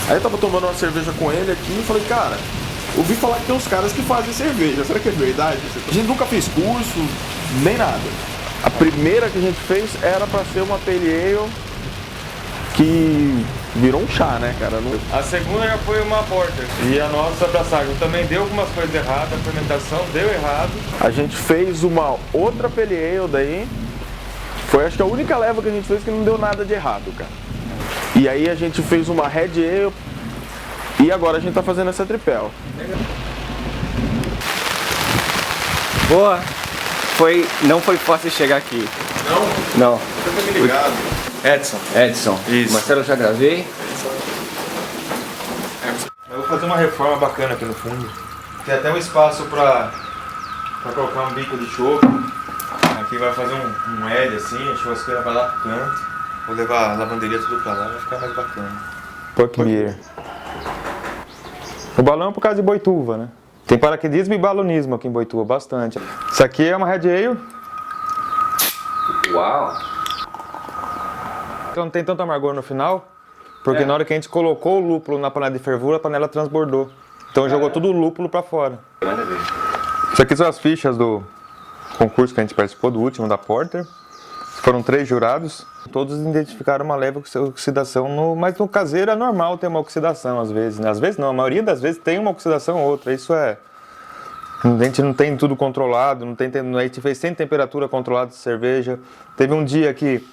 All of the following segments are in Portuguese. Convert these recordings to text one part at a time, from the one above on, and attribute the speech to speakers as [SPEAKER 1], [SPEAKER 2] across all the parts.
[SPEAKER 1] Aí eu tava tomando uma cerveja com ele aqui e falei, cara, ouvi falar que tem uns caras que fazem cerveja, será que é verdade? A gente nunca fez curso, nem nada. A primeira que a gente fez era pra ser uma pale ale que virou um chá, né, cara?
[SPEAKER 2] A segunda já foi uma porter. E a nossa abraçagem também deu algumas coisas erradas, a fermentação deu errado.
[SPEAKER 1] A gente fez uma outra pale ale daí, foi acho que a única leva que a gente fez que não deu nada de errado, cara. E aí a gente fez uma red ale e agora a gente tá fazendo essa tripel.
[SPEAKER 3] Boa! Não foi fácil chegar aqui.
[SPEAKER 1] Não?
[SPEAKER 3] Não.
[SPEAKER 1] Você tá me ligado?
[SPEAKER 3] Edson.
[SPEAKER 2] Isso.
[SPEAKER 3] Marcelo, já gravei.
[SPEAKER 2] Eu vou fazer uma reforma bacana aqui no fundo. Tem até um espaço pra colocar um bico de chope. Aqui vai fazer um L assim, a churrasqueira vai lá pro canto. Vou levar a lavanderia tudo pra lá, vai ficar mais bacana.
[SPEAKER 4] Pork beer. O balão é por causa de Boituva, né? Tem paraquedismo e balonismo aqui em Boituva, bastante. Isso aqui é uma Red Ale.
[SPEAKER 3] Uau!
[SPEAKER 4] Então não tem tanto amargor no final, porque na hora que a gente colocou o lúpulo na panela de fervura, a panela transbordou. Então jogou tudo o lúpulo pra fora. Isso aqui são as fichas do concurso que a gente participou, do último, da Porter. Foram 3 jurados. Todos identificaram uma leve oxidação, mas no caseiro é normal ter uma oxidação às vezes, né? Às vezes não, a maioria das vezes tem uma oxidação ou outra, isso é... A gente não tem tudo controlado, a gente fez sem temperatura controlada de cerveja. Teve um dia que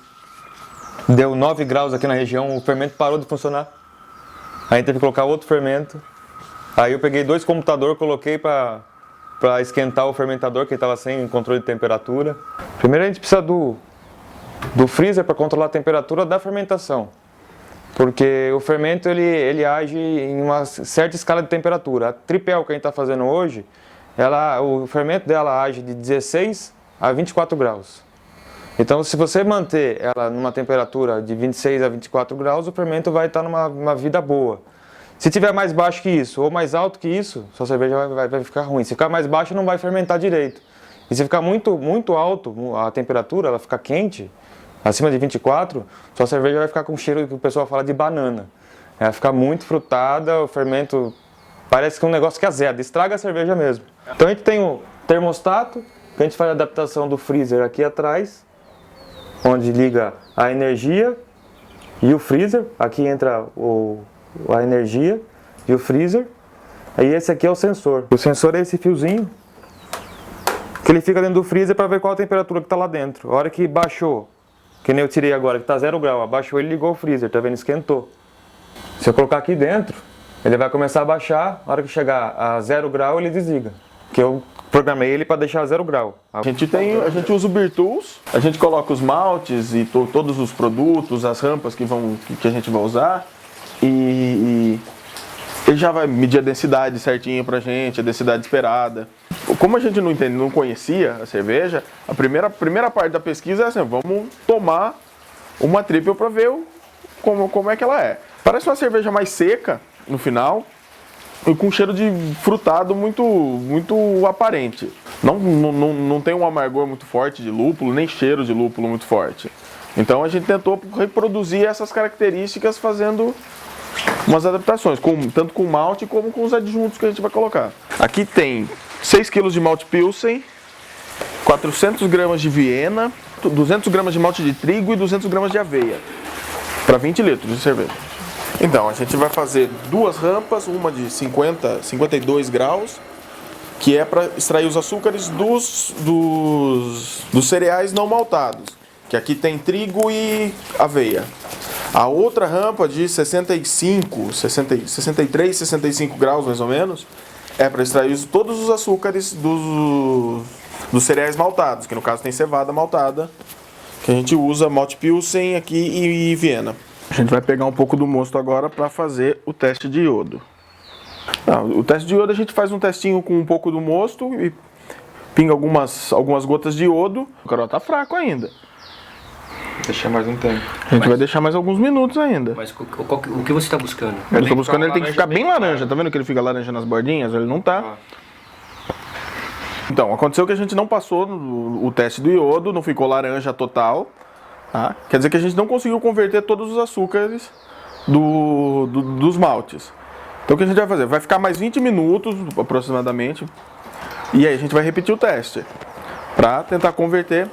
[SPEAKER 4] deu 9 graus aqui na região, o fermento parou de funcionar. Aí a gente teve que colocar outro fermento. Aí eu peguei 2 computadores, coloquei para esquentar o fermentador, que estava sem controle de temperatura. Primeiro a gente precisa do freezer para controlar a temperatura da fermentação, porque o fermento ele age em uma certa escala de temperatura. A tripel que a gente está fazendo hoje, o fermento dela age de 16 a 24 graus. Então, se você manter ela numa temperatura de 26 a 24 graus, o fermento vai estar numa vida boa. Se tiver mais baixo que isso ou mais alto que isso, sua cerveja vai ficar ruim. Se ficar mais baixo, não vai fermentar direito. E se ficar muito alto a temperatura, ela fica quente, acima de 24, sua cerveja vai ficar com cheiro que o pessoal fala de banana. Ela vai ficar muito frutada, o fermento parece que é um negócio que azeda, estraga a cerveja mesmo. Então a gente tem o termostato, que a gente faz a adaptação do freezer aqui atrás, onde liga a energia e o freezer. Aqui entra a energia e o freezer. Aí esse aqui é o sensor. O sensor é esse fiozinho, que ele fica dentro do freezer para ver qual a temperatura que está lá dentro. A hora que baixou, que nem eu tirei agora, que está 0 grau, abaixou, ele ligou o freezer, tá vendo? Esquentou. Se eu colocar aqui dentro, ele vai começar a baixar, a hora que chegar a 0 grau ele desliga. Que eu programei ele para deixar a 0 grau.
[SPEAKER 1] A gente usa o Beer Tools, a gente coloca os maltes e todos os produtos, as rampas que a gente vai usar e ele já vai medir a densidade certinho pra gente, a densidade esperada. Como a gente não conhecia a cerveja, a primeira parte da pesquisa é assim, vamos tomar uma triple para ver como é que ela é. Parece uma cerveja mais seca no final e com cheiro de frutado muito aparente. Não tem um amargor muito forte de lúpulo, nem cheiro de lúpulo muito forte. Então a gente tentou reproduzir essas características fazendo umas adaptações, tanto com malte como com os adjuntos que a gente vai colocar. Aqui tem 6 kg de malte Pilsen, 400 gramas de Viena, 200 gramas de malte de trigo e 200 gramas de aveia, para 20 litros de cerveja. Então, a gente vai fazer 2 rampas, uma de 52 graus, que é para extrair os açúcares dos cereais não maltados, que aqui tem trigo e aveia. A outra rampa de 63, 65 graus mais ou menos, é para extrair todos os açúcares dos cereais maltados, que no caso tem cevada maltada, que a gente usa malte Pilsen aqui e Viena. A gente vai pegar um pouco do mosto agora para fazer o teste de iodo. O teste de iodo a gente faz um testinho com um pouco do mosto e pinga algumas gotas de iodo. O garoto tá fraco ainda.
[SPEAKER 2] Vou deixar mais um tempo.
[SPEAKER 1] A gente vai deixar mais alguns minutos ainda.
[SPEAKER 3] Mas o que você está buscando?
[SPEAKER 1] Eu tô buscando, ele tem que ficar bem laranja. Tá vendo que ele fica laranja nas bordinhas? Ele não tá. Então, aconteceu que a gente não passou o teste do iodo, não ficou laranja total. Tá? Quer dizer que a gente não conseguiu converter todos os açúcares dos maltes. Então o que a gente vai fazer? Vai ficar mais 20 minutos aproximadamente e aí a gente vai repetir o teste para tentar converter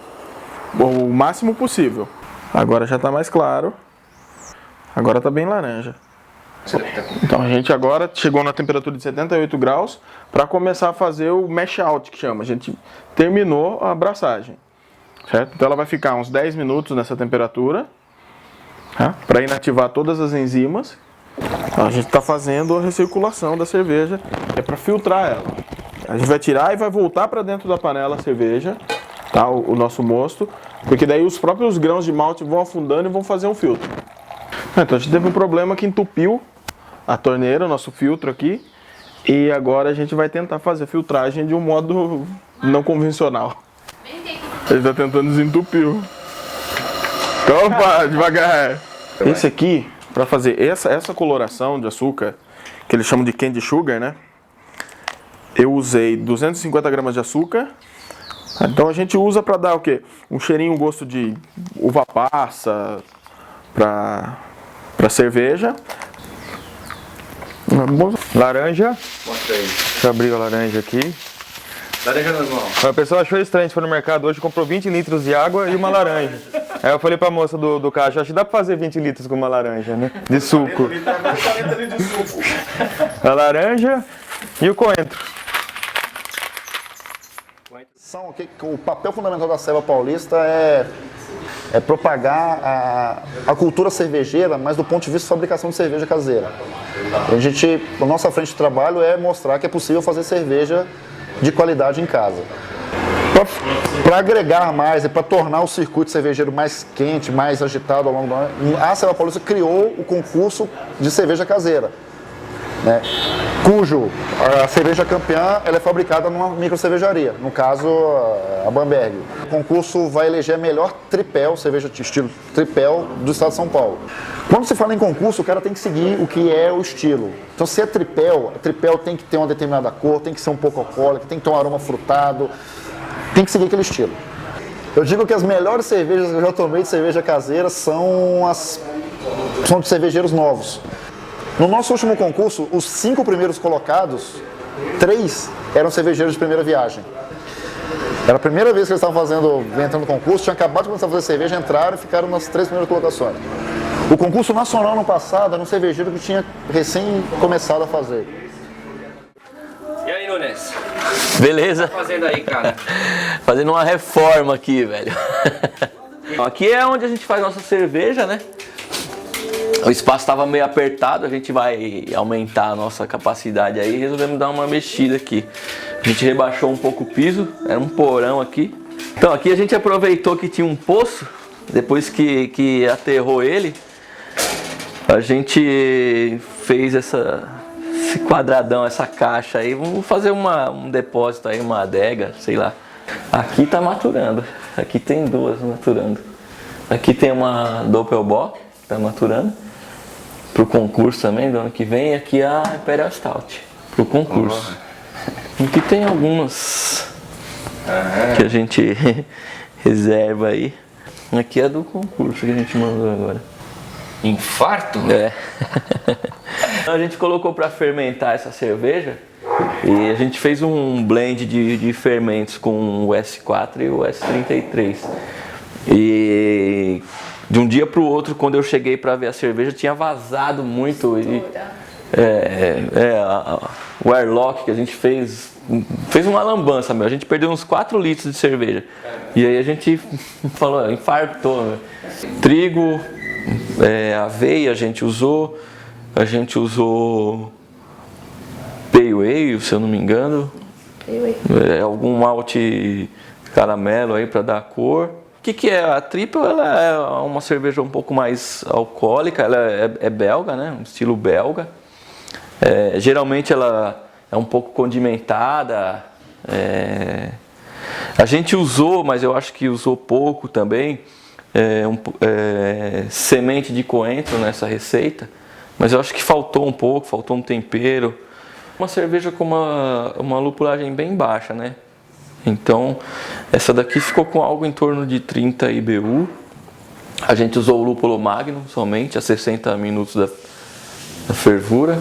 [SPEAKER 1] o máximo possível. Agora já está mais claro, agora está bem laranja. Então a gente agora chegou na temperatura de 78 graus para começar a fazer o mash out, que chama. A gente terminou a abraçagem, certo? Então ela vai ficar uns 10 minutos nessa temperatura, tá? Para inativar todas as enzimas. Então, a gente está fazendo a recirculação da cerveja, que é para filtrar ela. A gente vai tirar e vai voltar para dentro da panela a cerveja, tá? O nosso mosto, porque daí os próprios grãos de malte vão afundando e vão fazer um filtro. Então a gente teve um problema que entupiu a torneira, o nosso filtro aqui, e agora a gente vai tentar fazer a filtragem de um modo não convencional. Ele está tentando desentupir. Opa, devagar. Esse aqui, para fazer essa coloração de açúcar, que eles chamam de candy sugar, né? Eu usei 250 gramas de açúcar. Então a gente usa para dar o quê? Um cheirinho, um gosto de uva passa para cerveja.
[SPEAKER 4] Laranja.
[SPEAKER 3] Mostra aí.
[SPEAKER 4] Deixa eu abrir a laranja aqui.
[SPEAKER 3] Laranja nas mãos.
[SPEAKER 4] A pessoa achou estranho, a gente foi no mercado hoje, comprou 20 litros de água e uma laranja. Aí eu falei pra moça do caixa, acho que dá pra fazer 20 litros com uma laranja, né? De suco. A laranja e o coentro.
[SPEAKER 5] O papel fundamental da Ceva Paulista é propagar a cultura cervejeira, mas do ponto de vista de fabricação de cerveja caseira. A nossa frente de trabalho é mostrar que é possível fazer cerveja de qualidade em casa. Para agregar mais e para tornar o circuito cervejeiro mais quente, mais agitado ao longo do ano, a Ceva Paulista criou o concurso de cerveja caseira, né? Cujo a cerveja campeã ela é fabricada numa microcervejaria, no caso a Bamberg. O concurso vai eleger a melhor tripel, cerveja de estilo tripel do estado de São Paulo. Quando se fala em concurso, o cara tem que seguir o que é o estilo. Então se é tripel, a tripel tem que ter uma determinada cor, tem que ser um pouco alcoólica, tem que ter um aroma frutado, tem que seguir aquele estilo. Eu digo que as melhores cervejas que eu já tomei de cerveja caseira são de cervejeiros novos. No nosso último concurso, os 5 primeiros colocados, 3 eram cervejeiros de primeira viagem. Era a primeira vez que eles estavam entrando no concurso, tinham acabado de começar a fazer cerveja, entraram e ficaram nas 3 primeiras colocações. O concurso nacional no passado era um cervejeiro que tinha recém começado a fazer.
[SPEAKER 3] E aí, Nunes?
[SPEAKER 6] Beleza?
[SPEAKER 3] O que tá fazendo aí, cara?
[SPEAKER 6] Fazendo uma reforma aqui, velho. Aqui é onde a gente faz nossa cerveja, né? O espaço estava meio apertado, a gente vai aumentar a nossa capacidade aí, resolvemos dar uma mexida aqui. A gente rebaixou um pouco o piso, era um porão aqui. Então aqui a gente aproveitou que tinha um poço, depois que aterrou ele, a gente fez esse quadradão, essa caixa aí, vamos fazer um depósito aí, uma adega, sei lá. Aqui tá maturando, aqui tem 2 maturando. Aqui tem uma Doppelbock, que tá maturando. Pro concurso também, do ano que vem, aqui a Imperial Stout, pro concurso. Aqui tem algumas que a gente reserva aí. Aqui é do concurso que a gente mandou agora.
[SPEAKER 3] Infarto?
[SPEAKER 6] É. A gente colocou para fermentar essa cerveja e a gente fez um blend de fermentos com o S4 e o S33. E de um dia para o outro, quando eu cheguei para ver a cerveja, tinha vazado muito. E, o airlock que a gente fez uma lambança, meu. A gente perdeu uns 4 litros de cerveja. E aí a gente falou, infartou. Meu. Trigo, aveia a gente usou Pale Ale, se eu não me engano. Algum malte caramelo aí para dar cor. O que é? A Triple ela é uma cerveja um pouco mais alcoólica, ela é belga, né? Um estilo belga. Geralmente ela é um pouco condimentada. A gente usou, mas eu acho que usou pouco também, semente de coentro nessa receita. Mas eu acho que faltou um pouco, faltou um tempero. Uma cerveja com uma lupulagem bem baixa, né? Então, essa daqui ficou com algo em torno de 30 IBU. A gente usou o lúpulo Magnum somente, a 60 minutos da fervura.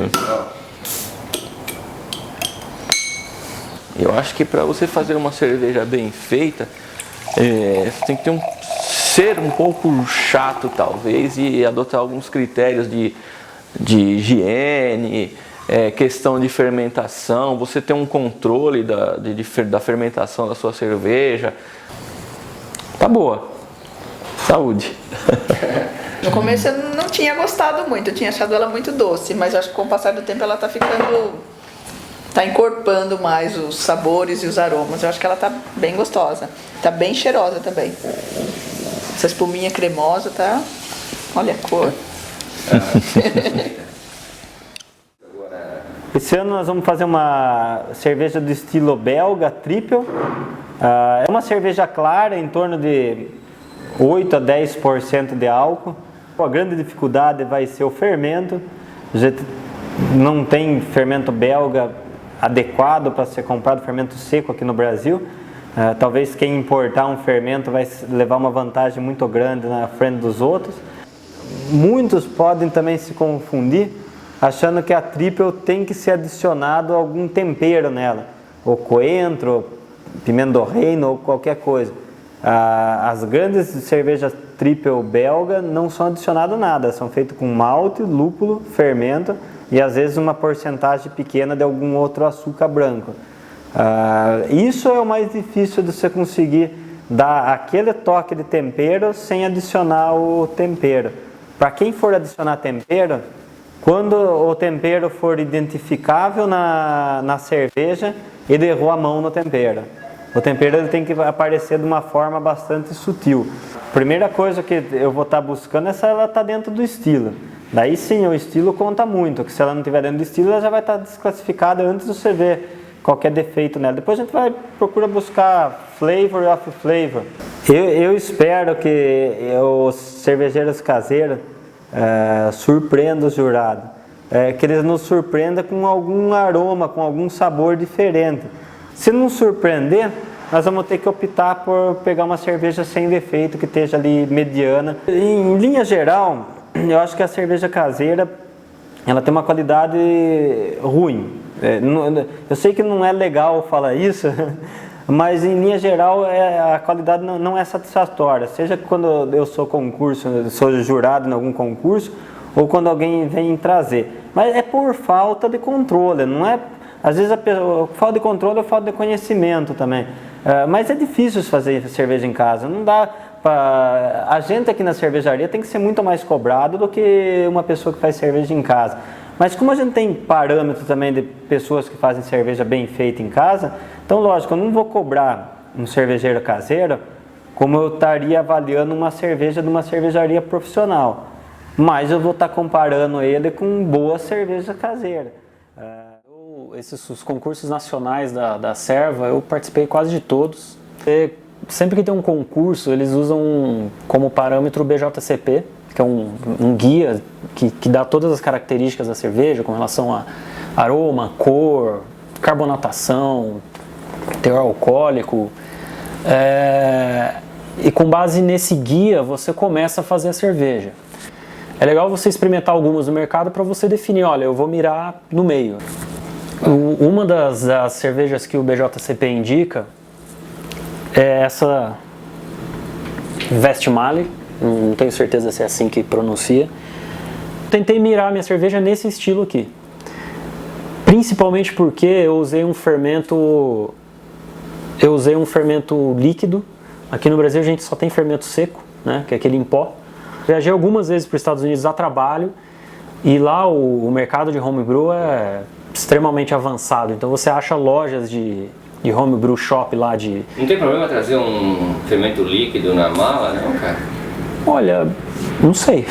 [SPEAKER 6] Eu acho que para você fazer uma cerveja bem feita, você tem que ser um pouco chato talvez e adotar alguns critérios de higiene, questão de fermentação, você ter um controle da fermentação da sua cerveja. Tá boa. Saúde.
[SPEAKER 7] No começo eu não tinha gostado muito, eu tinha achado ela muito doce, mas acho que com o passar do tempo ela tá encorpando mais os sabores e os aromas. Eu acho que ela tá bem gostosa. Tá bem cheirosa também. Essa espuminha cremosa tá... Olha a cor.
[SPEAKER 8] Esse ano nós vamos fazer uma cerveja do estilo belga, triple. É uma cerveja clara, em torno de 8 a 10% de álcool. A grande dificuldade vai ser o fermento. A gente não tem fermento belga adequado para ser comprado, fermento seco aqui no Brasil. Talvez quem importar um fermento vai levar uma vantagem muito grande na frente dos outros. Muitos podem também se confundir achando que a triple tem que ser adicionado algum tempero nela, ou coentro, pimenta do reino ou qualquer coisa. As grandes cervejas triple belga não são adicionadas nada, são feitas com malte, lúpulo, fermento e às vezes uma porcentagem pequena de algum outro açúcar branco. Isso é o mais difícil de você conseguir dar aquele toque de tempero sem adicionar o tempero. Para quem for adicionar tempero, quando o tempero for identificável na cerveja, ele errou a mão no tempero. O tempero ele tem que aparecer de uma forma bastante sutil. A primeira coisa que eu vou estar buscando é se ela está dentro do estilo. Daí sim, o estilo conta muito, que se ela não estiver dentro do estilo, ela já vai estar desclassificada antes de você ver qualquer defeito nela. Depois a gente vai procurar buscar flavor of flavor. Eu espero que os cervejeiros caseiros surpreendam os jurados. Que eles nos surpreendam com algum aroma, com algum sabor diferente. Se não surpreender, nós vamos ter que optar por pegar uma cerveja sem defeito, que esteja ali mediana. Em linha geral, eu acho que a cerveja caseira ela tem uma qualidade ruim. Eu sei que não é legal falar isso, mas em linha geral a qualidade não é satisfatória. Seja quando eu sou jurado em algum concurso, ou quando alguém vem trazer. Mas é por falta de controle, não é? Às vezes falta de controle é falta de conhecimento também. Mas é difícil fazer cerveja em casa. Não dá para... A gente aqui na cervejaria tem que ser muito mais cobrado do que uma pessoa que faz cerveja em casa. Mas como a gente tem parâmetros também de pessoas que fazem cerveja bem feita em casa, então lógico, eu não vou cobrar um cervejeiro caseiro como eu estaria avaliando uma cerveja de uma cervejaria profissional. Mas eu vou estar comparando ele com boa cerveja caseira.
[SPEAKER 9] Os concursos nacionais da Serva, eu participei quase de todos. Sempre que tem um concurso, eles usam como parâmetro o BJCP, que é um guia que dá todas as características da cerveja com relação a aroma, cor, carbonatação, teor alcoólico. E com base nesse guia, você começa a fazer a cerveja. É legal você experimentar algumas no mercado para você definir, olha, eu vou mirar no meio. Uma das cervejas que o BJCP indica é essa Westmalle, não tenho certeza se é assim que pronuncia. Tentei mirar minha cerveja nesse estilo aqui, principalmente porque eu usei um fermento líquido. Aqui no Brasil a gente só tem fermento seco, né, que é aquele em pó. Viajei algumas vezes para os Estados Unidos a trabalho e lá o mercado de homebrew é extremamente avançado, então você acha lojas de homebrew shop lá de...
[SPEAKER 3] Não tem problema trazer um fermento líquido na mala, não, cara?
[SPEAKER 9] Olha, não sei.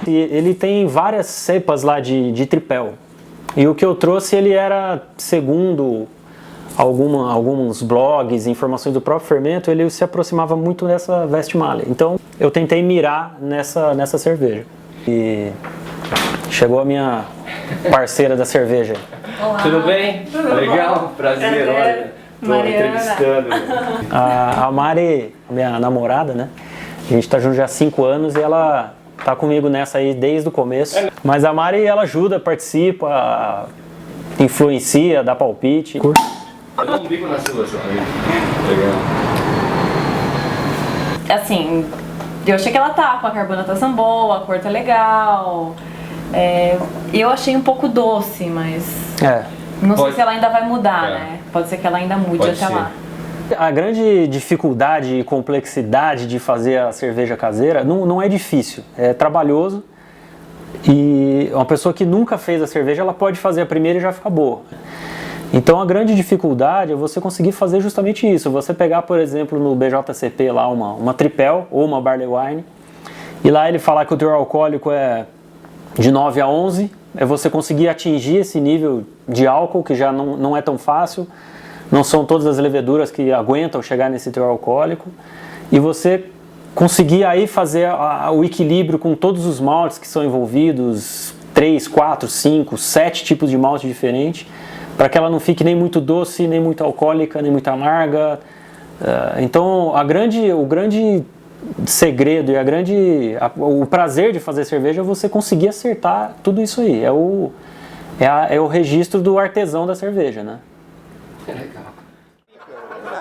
[SPEAKER 9] Ele tem várias cepas lá de tripel, e o que eu trouxe ele era, segundo alguns blogs, informações do próprio fermento, ele se aproximava muito dessa Westmalle. Então eu tentei mirar nessa cerveja. E chegou a minha parceira da cerveja.
[SPEAKER 3] Olá. Tudo bem? Tudo legal? Bom. Prazer, olha. Tô entrevistando.
[SPEAKER 9] A Mari, minha namorada, né? A gente tá junto já há 5 anos e ela tá comigo nessa aí desde o começo. Mas a Mari, ela ajuda, participa, influencia, dá palpite.
[SPEAKER 3] Dá um bico na sua,
[SPEAKER 10] Assim, eu achei que ela tá com a carbonatação boa, a cor tá legal. Eu achei um pouco doce, mas não sei se ela ainda vai mudar, né? Pode ser que ela ainda mude até lá.
[SPEAKER 9] A grande dificuldade e complexidade de fazer a cerveja caseira não é difícil, é trabalhoso. E uma pessoa que nunca fez a cerveja, ela pode fazer a primeira e já ficar boa. Então a grande dificuldade é você conseguir fazer justamente isso. Você pegar, por exemplo, no BJCP lá uma tripel ou uma barley wine, e lá ele falar que o teor alcoólico é de 9 a 11, é você conseguir atingir esse nível de álcool, que já não é tão fácil, não são todas as leveduras que aguentam chegar nesse teor alcoólico, e você conseguir aí fazer o equilíbrio com todos os maltes que são envolvidos, 3, 4, 5, 7 tipos de malte diferentes, para que ela não fique nem muito doce, nem muito alcoólica, nem muito amarga. Então o grande segredo e o prazer de fazer cerveja é você conseguir acertar tudo isso aí. É o registro do artesão da cerveja, né?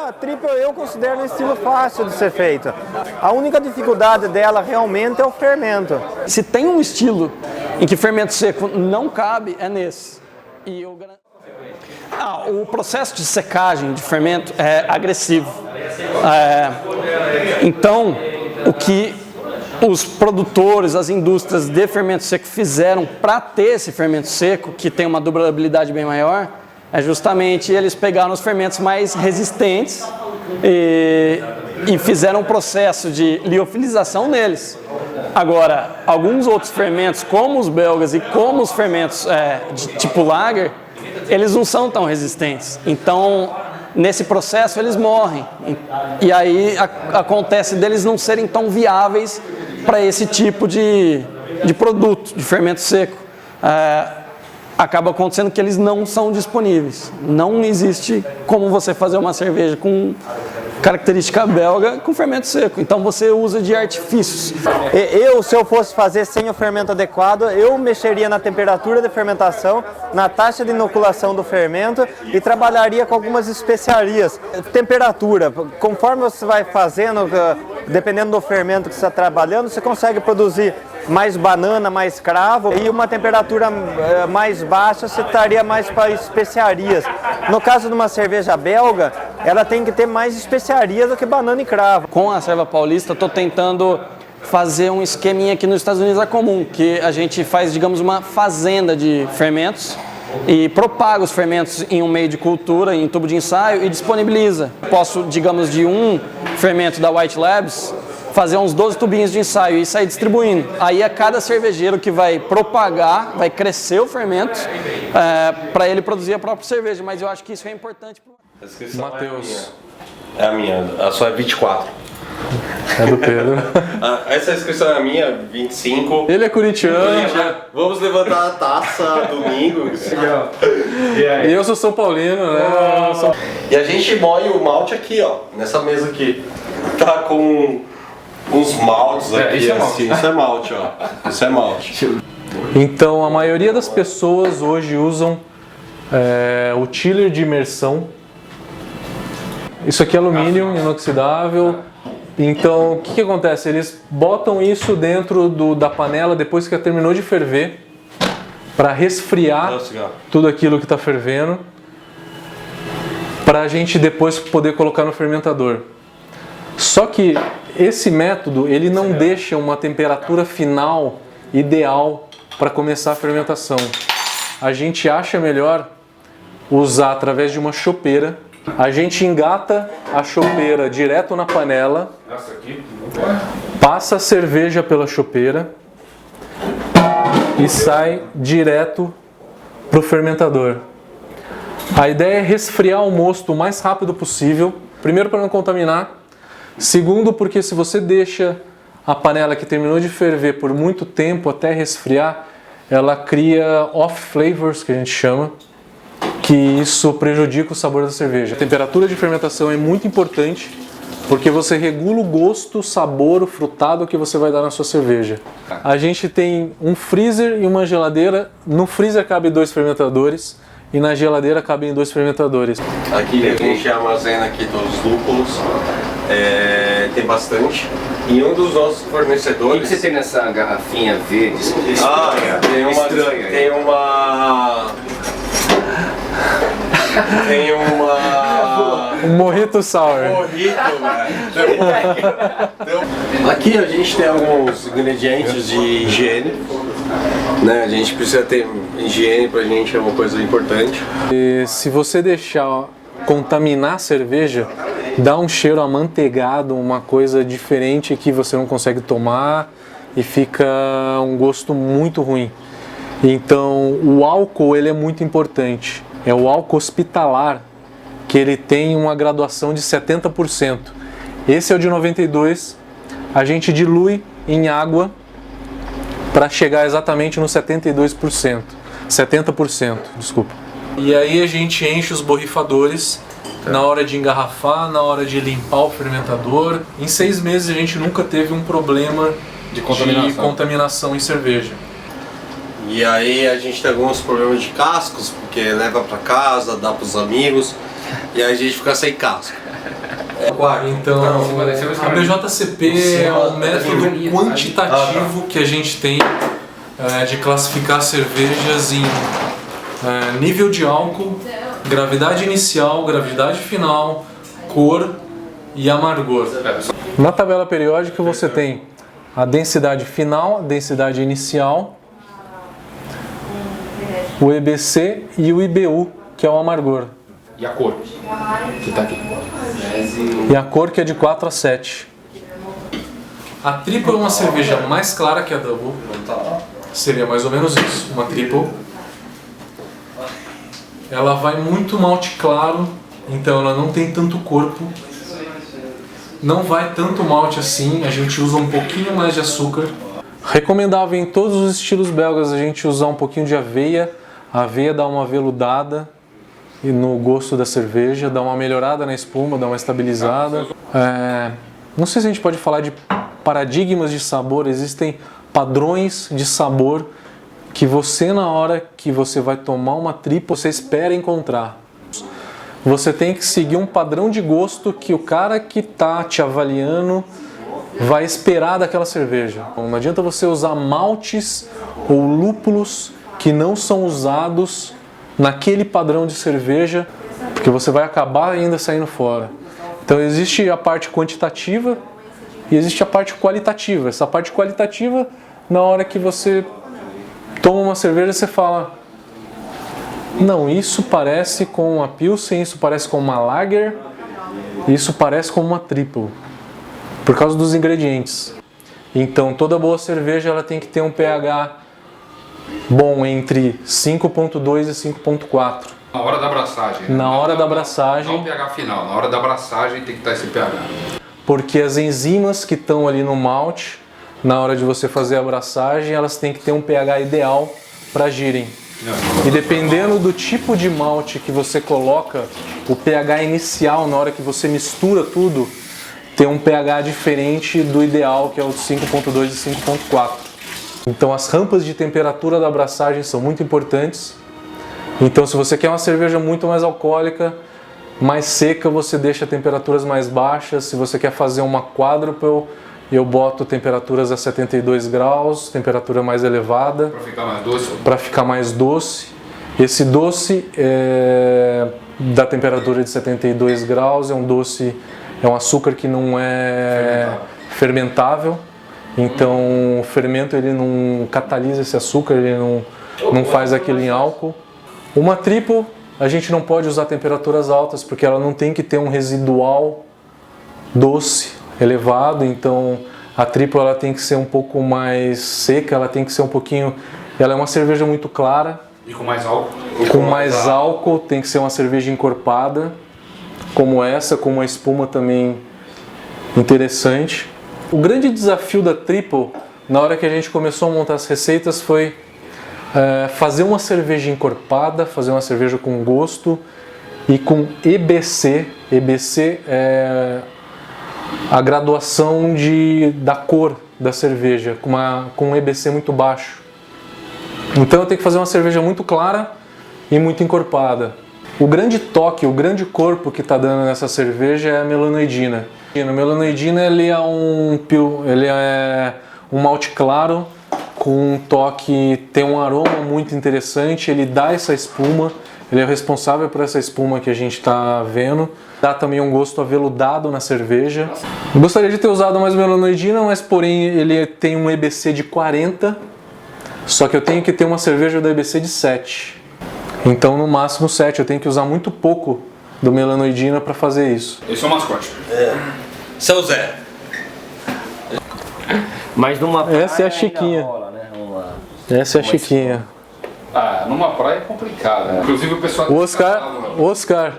[SPEAKER 8] A triple eu considero um estilo fácil de ser feito. A única dificuldade dela realmente é o fermento.
[SPEAKER 11] Se tem um estilo em que fermento seco não cabe, é nesse. O processo de secagem de fermento é agressivo. Então, o que os produtores, as indústrias de fermento seco fizeram para ter esse fermento seco, que tem uma durabilidade bem maior, é justamente eles pegaram os fermentos mais resistentes e fizeram um processo de liofilização neles. Agora, alguns outros fermentos, como os belgas e como os fermentos de tipo lager, eles não são tão resistentes. Então, nesse processo, eles morrem. E aí acontece deles não serem tão viáveis para esse tipo de produto, de fermento seco. Acaba acontecendo que eles não são disponíveis. Não existe como você fazer uma cerveja com característica belga com fermento seco. Então você usa de artifícios.
[SPEAKER 8] Se eu fosse fazer sem o fermento adequado, eu mexeria na temperatura de fermentação, na taxa de inoculação do fermento e trabalharia com algumas especiarias. Temperatura, conforme você vai fazendo, dependendo do fermento que você está trabalhando, você consegue produzir mais banana, mais cravo, e uma temperatura mais baixa você estaria mais para especiarias. No caso de uma cerveja belga, ela tem que ter mais especiarias do que banana e cravo.
[SPEAKER 11] Com a Serva Paulista, estou tentando fazer um esqueminha que nos Estados Unidos é comum, que a gente faz, digamos, uma fazenda de fermentos e propaga os fermentos em um meio de cultura, em tubo de ensaio, e disponibiliza. Posso, digamos, de um fermento da White Labs, fazer uns 12 tubinhos de ensaio e sair distribuindo. Aí é cada cervejeiro que vai propagar, vai crescer o fermento para ele produzir a própria cerveja. Mas eu acho que isso é importante.
[SPEAKER 12] Matheus. É a minha, a sua é 24.
[SPEAKER 4] É do Pedro.
[SPEAKER 12] Essa inscrição é a minha, 25.
[SPEAKER 4] Ele é corintiano.
[SPEAKER 12] Vamos levantar a taça domingo.
[SPEAKER 4] E eu sou São Paulino, né?
[SPEAKER 12] E a gente moe o malte aqui, ó, nessa mesa aqui. Tá com uns maltes aqui,
[SPEAKER 4] isso é malte.
[SPEAKER 12] assim. Isso é malte, ó. Isso é malte.
[SPEAKER 4] Então, a maioria das pessoas hoje usam o chiller de imersão. Isso aqui é alumínio inoxidável. Então, o que acontece? Eles botam isso dentro da panela depois que ela terminou de ferver, para resfriar tudo aquilo que está fervendo, para a gente depois poder colocar no fermentador. Só que esse método ele não deixa uma temperatura final ideal para começar a fermentação. A gente acha melhor usar através de uma chopeira. A gente engata a chopeira direto na panela, passa a cerveja pela chopeira e sai direto para o fermentador. A ideia é resfriar o mosto o mais rápido possível, primeiro para não contaminar, segundo porque se você deixa a panela que terminou de ferver por muito tempo até resfriar, ela cria off flavors, que a gente chama, que isso prejudica o sabor da cerveja. A temperatura de fermentação é muito importante
[SPEAKER 13] Porque você regula o gosto, o sabor, o frutado que você vai dar na sua cerveja. A gente tem um freezer e uma geladeira. No freezer cabe 2 fermentadores e na geladeira cabem 2 fermentadores.
[SPEAKER 12] Aqui a gente armazena aqui todos os lúpulos, tem bastante. E um dos nossos fornecedores...
[SPEAKER 3] O que você tem nessa garrafinha verde?
[SPEAKER 12] Tem uma...
[SPEAKER 13] Um mojito sour.
[SPEAKER 12] Aqui a gente tem alguns ingredientes de higiene, né? A gente precisa ter higiene, pra gente é uma coisa importante.
[SPEAKER 13] E se você deixar contaminar a cerveja, dá um cheiro amanteigado, uma coisa diferente que você não consegue tomar e fica um gosto muito ruim. Então o álcool ele é muito importante. É o álcool hospitalar, que ele tem uma graduação de 70%. Esse é o de 92. A gente dilui em água para chegar exatamente no 72%. 70%, desculpa. E aí a gente enche os borrifadores na hora de engarrafar, na hora de limpar o fermentador. Em 6 meses a gente nunca teve um problema de contaminação em cerveja.
[SPEAKER 12] E aí a gente tem alguns problemas de cascos, porque leva pra casa, dá pros amigos, e aí a gente fica sem casco.
[SPEAKER 13] Então, a BJCP é um método quantitativo que a gente tem de classificar cervejas em nível de álcool, gravidade inicial, gravidade final, cor e amargor. Na tabela periódica você tem a densidade final, a densidade inicial, o EBC e o IBU, que é o amargor.
[SPEAKER 14] E a cor, que tá aqui.
[SPEAKER 13] E a cor, que é de 4 a 7. A Triple é uma cerveja mais clara que a Double. Seria mais ou menos isso, uma Triple. Ela vai muito malte claro, então ela não tem tanto corpo. Não vai tanto malte assim, a gente usa um pouquinho mais de açúcar. Recomendável em todos os estilos belgas a gente usar um pouquinho de aveia. A aveia dá uma veludada no gosto da cerveja, dá uma melhorada na espuma, dá uma estabilizada. Não sei se a gente pode falar de paradigmas de sabor, existem padrões de sabor que você, na hora que você vai tomar uma triple, você espera encontrar. Você tem que seguir um padrão de gosto que o cara que está te avaliando vai esperar daquela cerveja. Não adianta você usar maltes ou lúpulos que não são usados naquele padrão de cerveja, porque você vai acabar ainda saindo fora. Então existe a parte quantitativa e existe a parte qualitativa. Essa parte qualitativa, na hora que você toma uma cerveja, você fala: não, isso parece com uma Pilsen, isso parece com uma Lager, isso parece com uma Triple, por causa dos ingredientes. Então toda boa cerveja ela tem que ter um pH bom entre 5.2 e 5.4.
[SPEAKER 14] Na hora da abraçagem.
[SPEAKER 13] Na hora da abraçagem.
[SPEAKER 14] Não o pH final, na hora da abraçagem tem que estar esse pH.
[SPEAKER 13] Porque as enzimas que estão ali no malte, na hora de você fazer a abraçagem, elas têm que ter um pH ideal para agirem. E dependendo do tipo de malte que você coloca, o pH inicial, na hora que você mistura tudo, tem um pH diferente do ideal, que é o 5.2 e 5.4. Então as rampas de temperatura da abraçagem são muito importantes. Então se você quer uma cerveja muito mais alcoólica, mais seca, você deixa temperaturas mais baixas. Se você quer fazer uma quadruple, eu boto temperaturas a 72 graus, temperatura mais elevada.
[SPEAKER 14] Para ficar mais doce? Para
[SPEAKER 13] ficar mais doce. Esse doce da temperatura de 72 graus é um doce, é um açúcar que não é fermentável. Então o fermento ele não catalisa esse açúcar, ele não faz aquilo em álcool. Uma triple, a gente não pode usar temperaturas altas porque ela não tem que ter um residual doce elevado, então a triple ela tem que ser um pouco mais seca, ela tem que ser um pouquinho... Ela é uma cerveja muito clara.
[SPEAKER 14] E com mais álcool?
[SPEAKER 13] Com mais álcool, tem que ser uma cerveja encorpada, como essa, com uma espuma também interessante. O grande desafio da triple, na hora que a gente começou a montar as receitas, foi fazer uma cerveja encorpada, fazer uma cerveja com gosto e com EBC. EBC é a graduação da cor da cerveja, com um EBC muito baixo. Então eu tenho que fazer uma cerveja muito clara e muito encorpada. O grande toque, o grande corpo que está dando nessa cerveja é a melanoidina. A melanoidina ele é um malte claro com um toque, tem um aroma muito interessante, ele dá essa espuma, ele é responsável por essa espuma que a gente está vendo. Dá também um gosto aveludado na cerveja. Eu gostaria de ter usado mais melanoidina, mas porém ele tem um EBC de 40, só que eu tenho que ter uma cerveja do EBC de 7. Então no máximo 7, eu tenho que usar muito pouco do melanoidina para fazer isso.
[SPEAKER 14] Esse é o mascote.
[SPEAKER 12] Seu Zé.
[SPEAKER 3] Mas numa praia
[SPEAKER 13] essa é a Chiquinha.
[SPEAKER 3] Rola, né?
[SPEAKER 13] Essa é a Chiquinha.
[SPEAKER 14] Ah, numa praia é complicado. Inclusive o pessoal...
[SPEAKER 13] O Oscar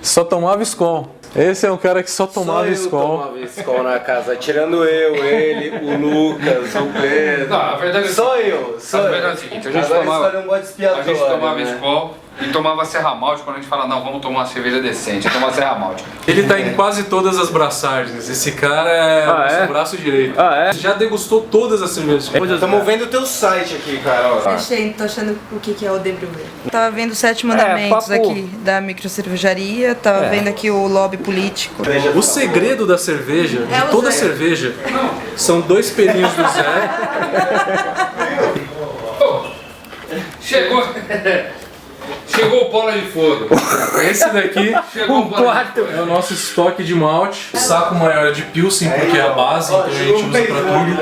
[SPEAKER 13] só tomava Skol. Esse é um cara que só tomava Skol.
[SPEAKER 12] Só eu tomava Skol na casa, tirando eu, ele, o Lucas, o Pedro.
[SPEAKER 14] Não, a verdade é
[SPEAKER 12] só eu.
[SPEAKER 14] A verdade é o seguinte, a gente tomava Skol e tomava Serra Malte quando a gente fala, não, vamos tomar uma cerveja decente, tomar Serra Malte.
[SPEAKER 13] Ele tá em quase todas as braçagens. Esse cara é o nosso braço direito. Já degustou todas as cervejas.
[SPEAKER 12] Estamos vendo o teu site aqui, cara.
[SPEAKER 15] Tô achando o que é o De Bruer. Tava vendo os 7 mandamentos aqui da microcervejaria, tava vendo aqui o lobby político.
[SPEAKER 13] O segredo da cerveja, de toda cerveja, são 2 pelinhos do Zé.
[SPEAKER 14] Chegou o bola de fogo.
[SPEAKER 13] Esse daqui
[SPEAKER 14] Chegou o quarto.
[SPEAKER 13] é o nosso estoque de malte. O saco maior é de Pilsen, porque é a base, então a gente usa pra tudo.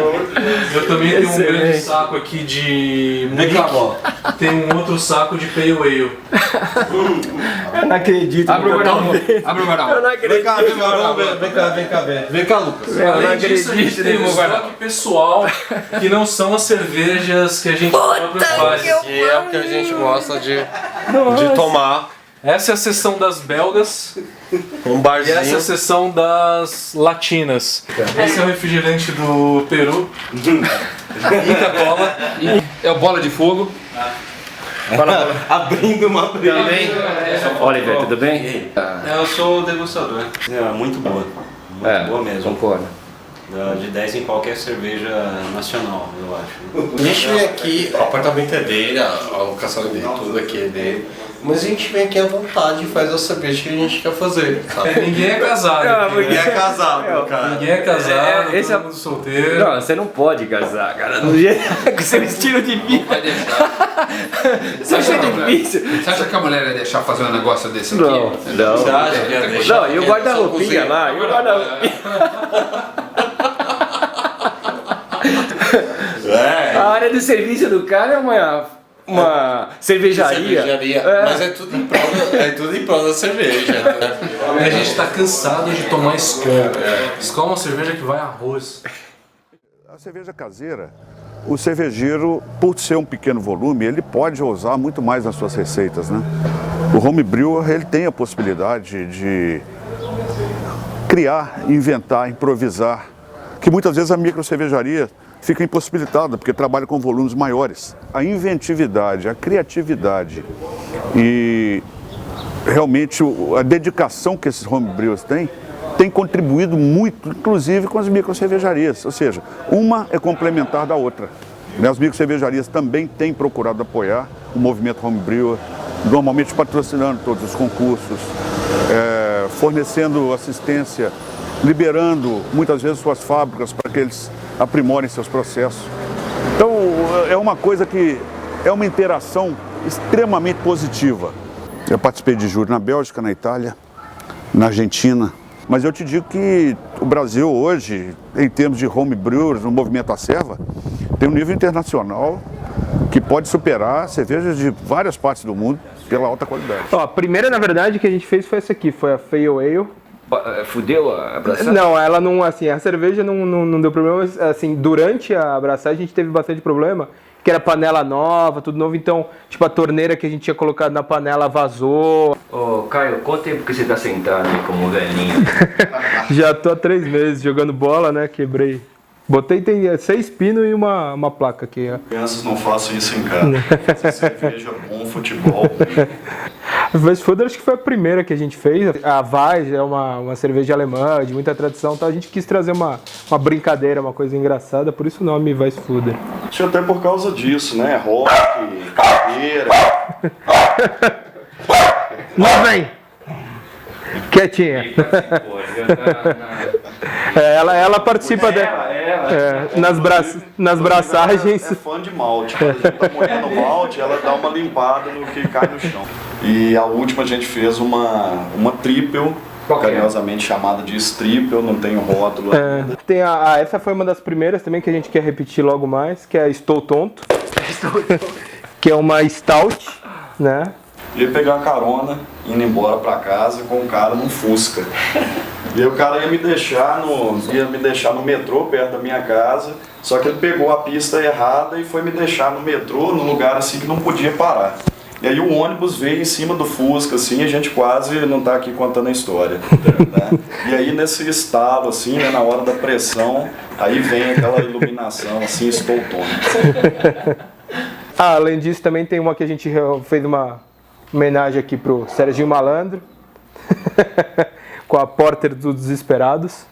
[SPEAKER 13] Eu também tenho um grande saco aqui de Munique. Tem um outro saco de Pale Ale.
[SPEAKER 8] Eu não acredito.
[SPEAKER 14] Abre o guarda-roupa.
[SPEAKER 8] Eu não acredito.
[SPEAKER 12] Vem cá, Lucas.
[SPEAKER 13] Além disso, a gente tem um estoque pessoal, que não são as cervejas que a gente próprio faz.
[SPEAKER 12] E é o que a gente gosta de tomar.
[SPEAKER 13] Essa é a seção das belgas.
[SPEAKER 12] Um barzinho.
[SPEAKER 13] E essa é a seção das latinas. Esse é o refrigerante do Peru. Inca Cola.
[SPEAKER 14] É o bola de fogo.
[SPEAKER 12] Abrindo uma briga.
[SPEAKER 3] Oliver, tudo bem?
[SPEAKER 16] Eu sou o degustador. É muito boa. Muito boa mesmo.
[SPEAKER 3] Concordo.
[SPEAKER 16] De 10 em qualquer cerveja nacional, eu acho.
[SPEAKER 12] A gente vem aqui, o apartamento é dele, a locação é dele, tudo aqui é dele. Mas a gente vem aqui à vontade e faz a cerveja que a gente quer fazer. Sabe?
[SPEAKER 13] Ninguém é casado.
[SPEAKER 12] Ninguém é casado, cara.
[SPEAKER 13] Ninguém é casado,
[SPEAKER 3] esse
[SPEAKER 13] todo mundo solteiro.
[SPEAKER 3] Não, você não pode casar, cara. Com seu estilo de vida.
[SPEAKER 14] Vai deixar.
[SPEAKER 3] Você acha difícil?
[SPEAKER 14] Você acha que a mulher ia deixar fazer um negócio desse aqui?
[SPEAKER 3] Não.
[SPEAKER 14] Você acha que ia deixar?
[SPEAKER 3] Não, e o guarda-roupinha lá, e o guarda-roupinha. A área de serviço do cara é uma cervejaria.
[SPEAKER 12] Mas é tudo em prol da cerveja. Né?
[SPEAKER 13] A gente tá cansado de tomar Skol. Skol é uma cerveja que vai arroz.
[SPEAKER 17] A cerveja caseira, o cervejeiro, por ser um pequeno volume, ele pode usar muito mais nas suas receitas, né? O homebrewer, ele tem a possibilidade de criar, inventar, improvisar, que muitas vezes a microcervejaria fica impossibilitada, porque trabalha com volumes maiores. A inventividade, a criatividade e realmente a dedicação que esses homebrewers têm, tem contribuído muito, inclusive com as microcervejarias, ou seja, uma é complementar da outra. As microcervejarias também têm procurado apoiar o movimento homebrewer, normalmente patrocinando todos os concursos, fornecendo assistência, liberando muitas vezes suas fábricas para que eles aprimorem seus processos. Então é uma coisa que é uma interação extremamente positiva. Eu participei de júri na Bélgica, na Itália, na Argentina, mas eu te digo que o Brasil hoje, em termos de homebrewers, no movimento Acerva, tem um nível internacional que pode superar cervejas de várias partes do mundo pela alta qualidade.
[SPEAKER 18] Ó, a primeira, na verdade, que a gente fez foi essa aqui, foi a Pale Ale.
[SPEAKER 3] Fudeu a abraçagem?
[SPEAKER 18] Não, ela não, assim, a cerveja não deu problema, mas, assim, durante a abraçagem a gente teve bastante problema, que era panela nova, tudo novo, então, tipo, a torneira que a gente tinha colocado na panela vazou.
[SPEAKER 3] Ô, Caio, quanto tempo que você tá sentado aí como velhinho?
[SPEAKER 18] Já tô há 3 meses jogando bola, né, quebrei. Botei, tem 6 pinos e uma placa aqui, ó.
[SPEAKER 19] Crianças não façam isso em casa. Façam cerveja, bom futebol.
[SPEAKER 18] Weissfuder acho que foi a primeira que a gente fez. A Weiss é uma cerveja alemã de muita tradição, então a gente quis trazer uma brincadeira, uma coisa engraçada, por isso o nome Weissfuder.
[SPEAKER 17] Acho até por causa disso, né? Rock, carreira.
[SPEAKER 18] Não vem! Quietinha. Ela participa nas braçagens.
[SPEAKER 17] É fã de malte. Quando a gente tá moendo malte, ela dá uma limpada no que cai no chão. E a última a gente fez uma triple, carinhosamente chamada de Stripple, não tem o rótulo ainda.
[SPEAKER 18] Tem essa foi uma das primeiras também que a gente quer repetir logo mais, que é a Estou Tonto. Que é uma Stout, né?
[SPEAKER 17] Ia pegar uma carona, indo embora pra casa com um cara num Fusca. E aí o cara ia me deixar no metrô perto da minha casa, só que ele pegou a pista errada e foi me deixar no metrô, num lugar assim que não podia parar. E aí o ônibus veio em cima do Fusca, assim, a gente quase não tá aqui contando a história, né? E aí nesse estalo, assim, né, na hora da pressão, aí vem aquela iluminação, assim, Estou Tonto.
[SPEAKER 18] Além disso, também tem uma que a gente fez uma homenagem aqui pro Serginho Malandro, com a Porter dos Desesperados.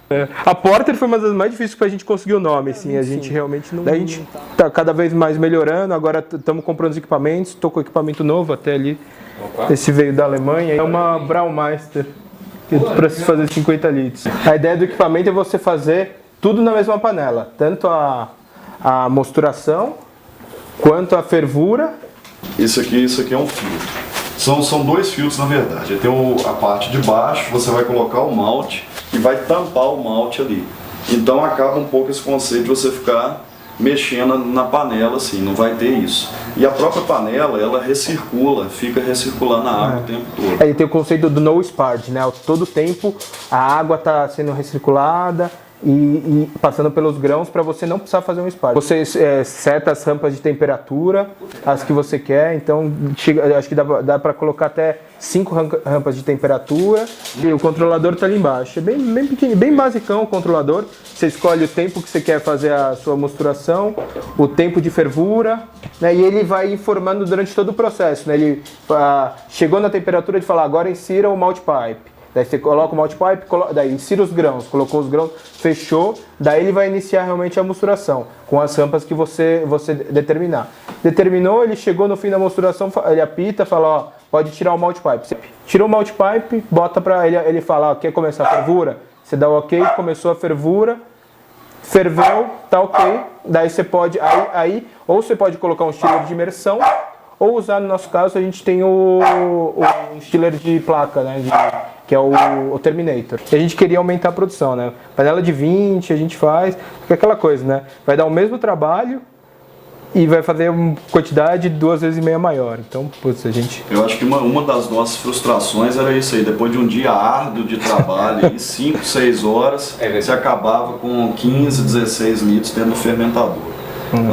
[SPEAKER 18] A Porter foi uma das mais difíceis que a gente conseguiu o nome, assim, a gente realmente não... Daí a gente tá cada vez mais melhorando, agora estamos comprando os equipamentos, estou com equipamento novo até ali. Esse veio da Alemanha, é uma Braumeister, que precisa fazer 50 litros. A ideia do equipamento é você fazer tudo na mesma panela, tanto a mosturação, quanto a fervura.
[SPEAKER 17] Isso aqui é um filtro. São dois filtros na verdade. Tem a parte de baixo, você vai colocar o malte e vai tampar o malte ali. Então acaba um pouco esse conceito de você ficar mexendo na panela assim, não vai ter isso. E a própria panela, ela recircula, fica recirculando a água o tempo todo.
[SPEAKER 18] Ele tem o conceito do no sparge, né? Todo tempo a água está sendo recirculada e passando pelos grãos para você não precisar fazer um sparge. Você seta as rampas de temperatura, as que você quer, então acho que dá para colocar até 5 rampas de temperatura e o controlador está ali embaixo. É bem pequenininho, bem basicão o controlador. Você escolhe o tempo que você quer fazer a sua mosturação, o tempo de fervura, né, e ele vai informando durante todo o processo. Né, ele chegou na temperatura de falar, agora insira o malt pipe. Daí você coloca o malt pipe, daí insira os grãos, colocou os grãos, fechou, daí ele vai iniciar realmente a mosturação, com as rampas que você determinar. Determinou, ele chegou no fim da mosturação, ele apita, fala, ó, pode tirar o malt pipe. Você tirou o malt pipe, bota pra ele fala, ó, quer começar a fervura? Você dá o ok, começou a fervura, ferveu, tá ok, daí você pode, ou você pode colocar um chiller de imersão, ou usar, no nosso caso, a gente tem o chiller de placa, né, que é o Terminator. E a gente queria aumentar a produção, né? Panela de 20 a gente faz, porque é aquela coisa, né? Vai dar o mesmo trabalho e vai fazer uma quantidade 2,5 vezes maior. Então, putz, a gente...
[SPEAKER 17] Eu acho que uma das nossas frustrações era isso aí. Depois de um dia árduo de trabalho, 5, 6 horas, você acabava com 15, 16 litros dentro do fermentador.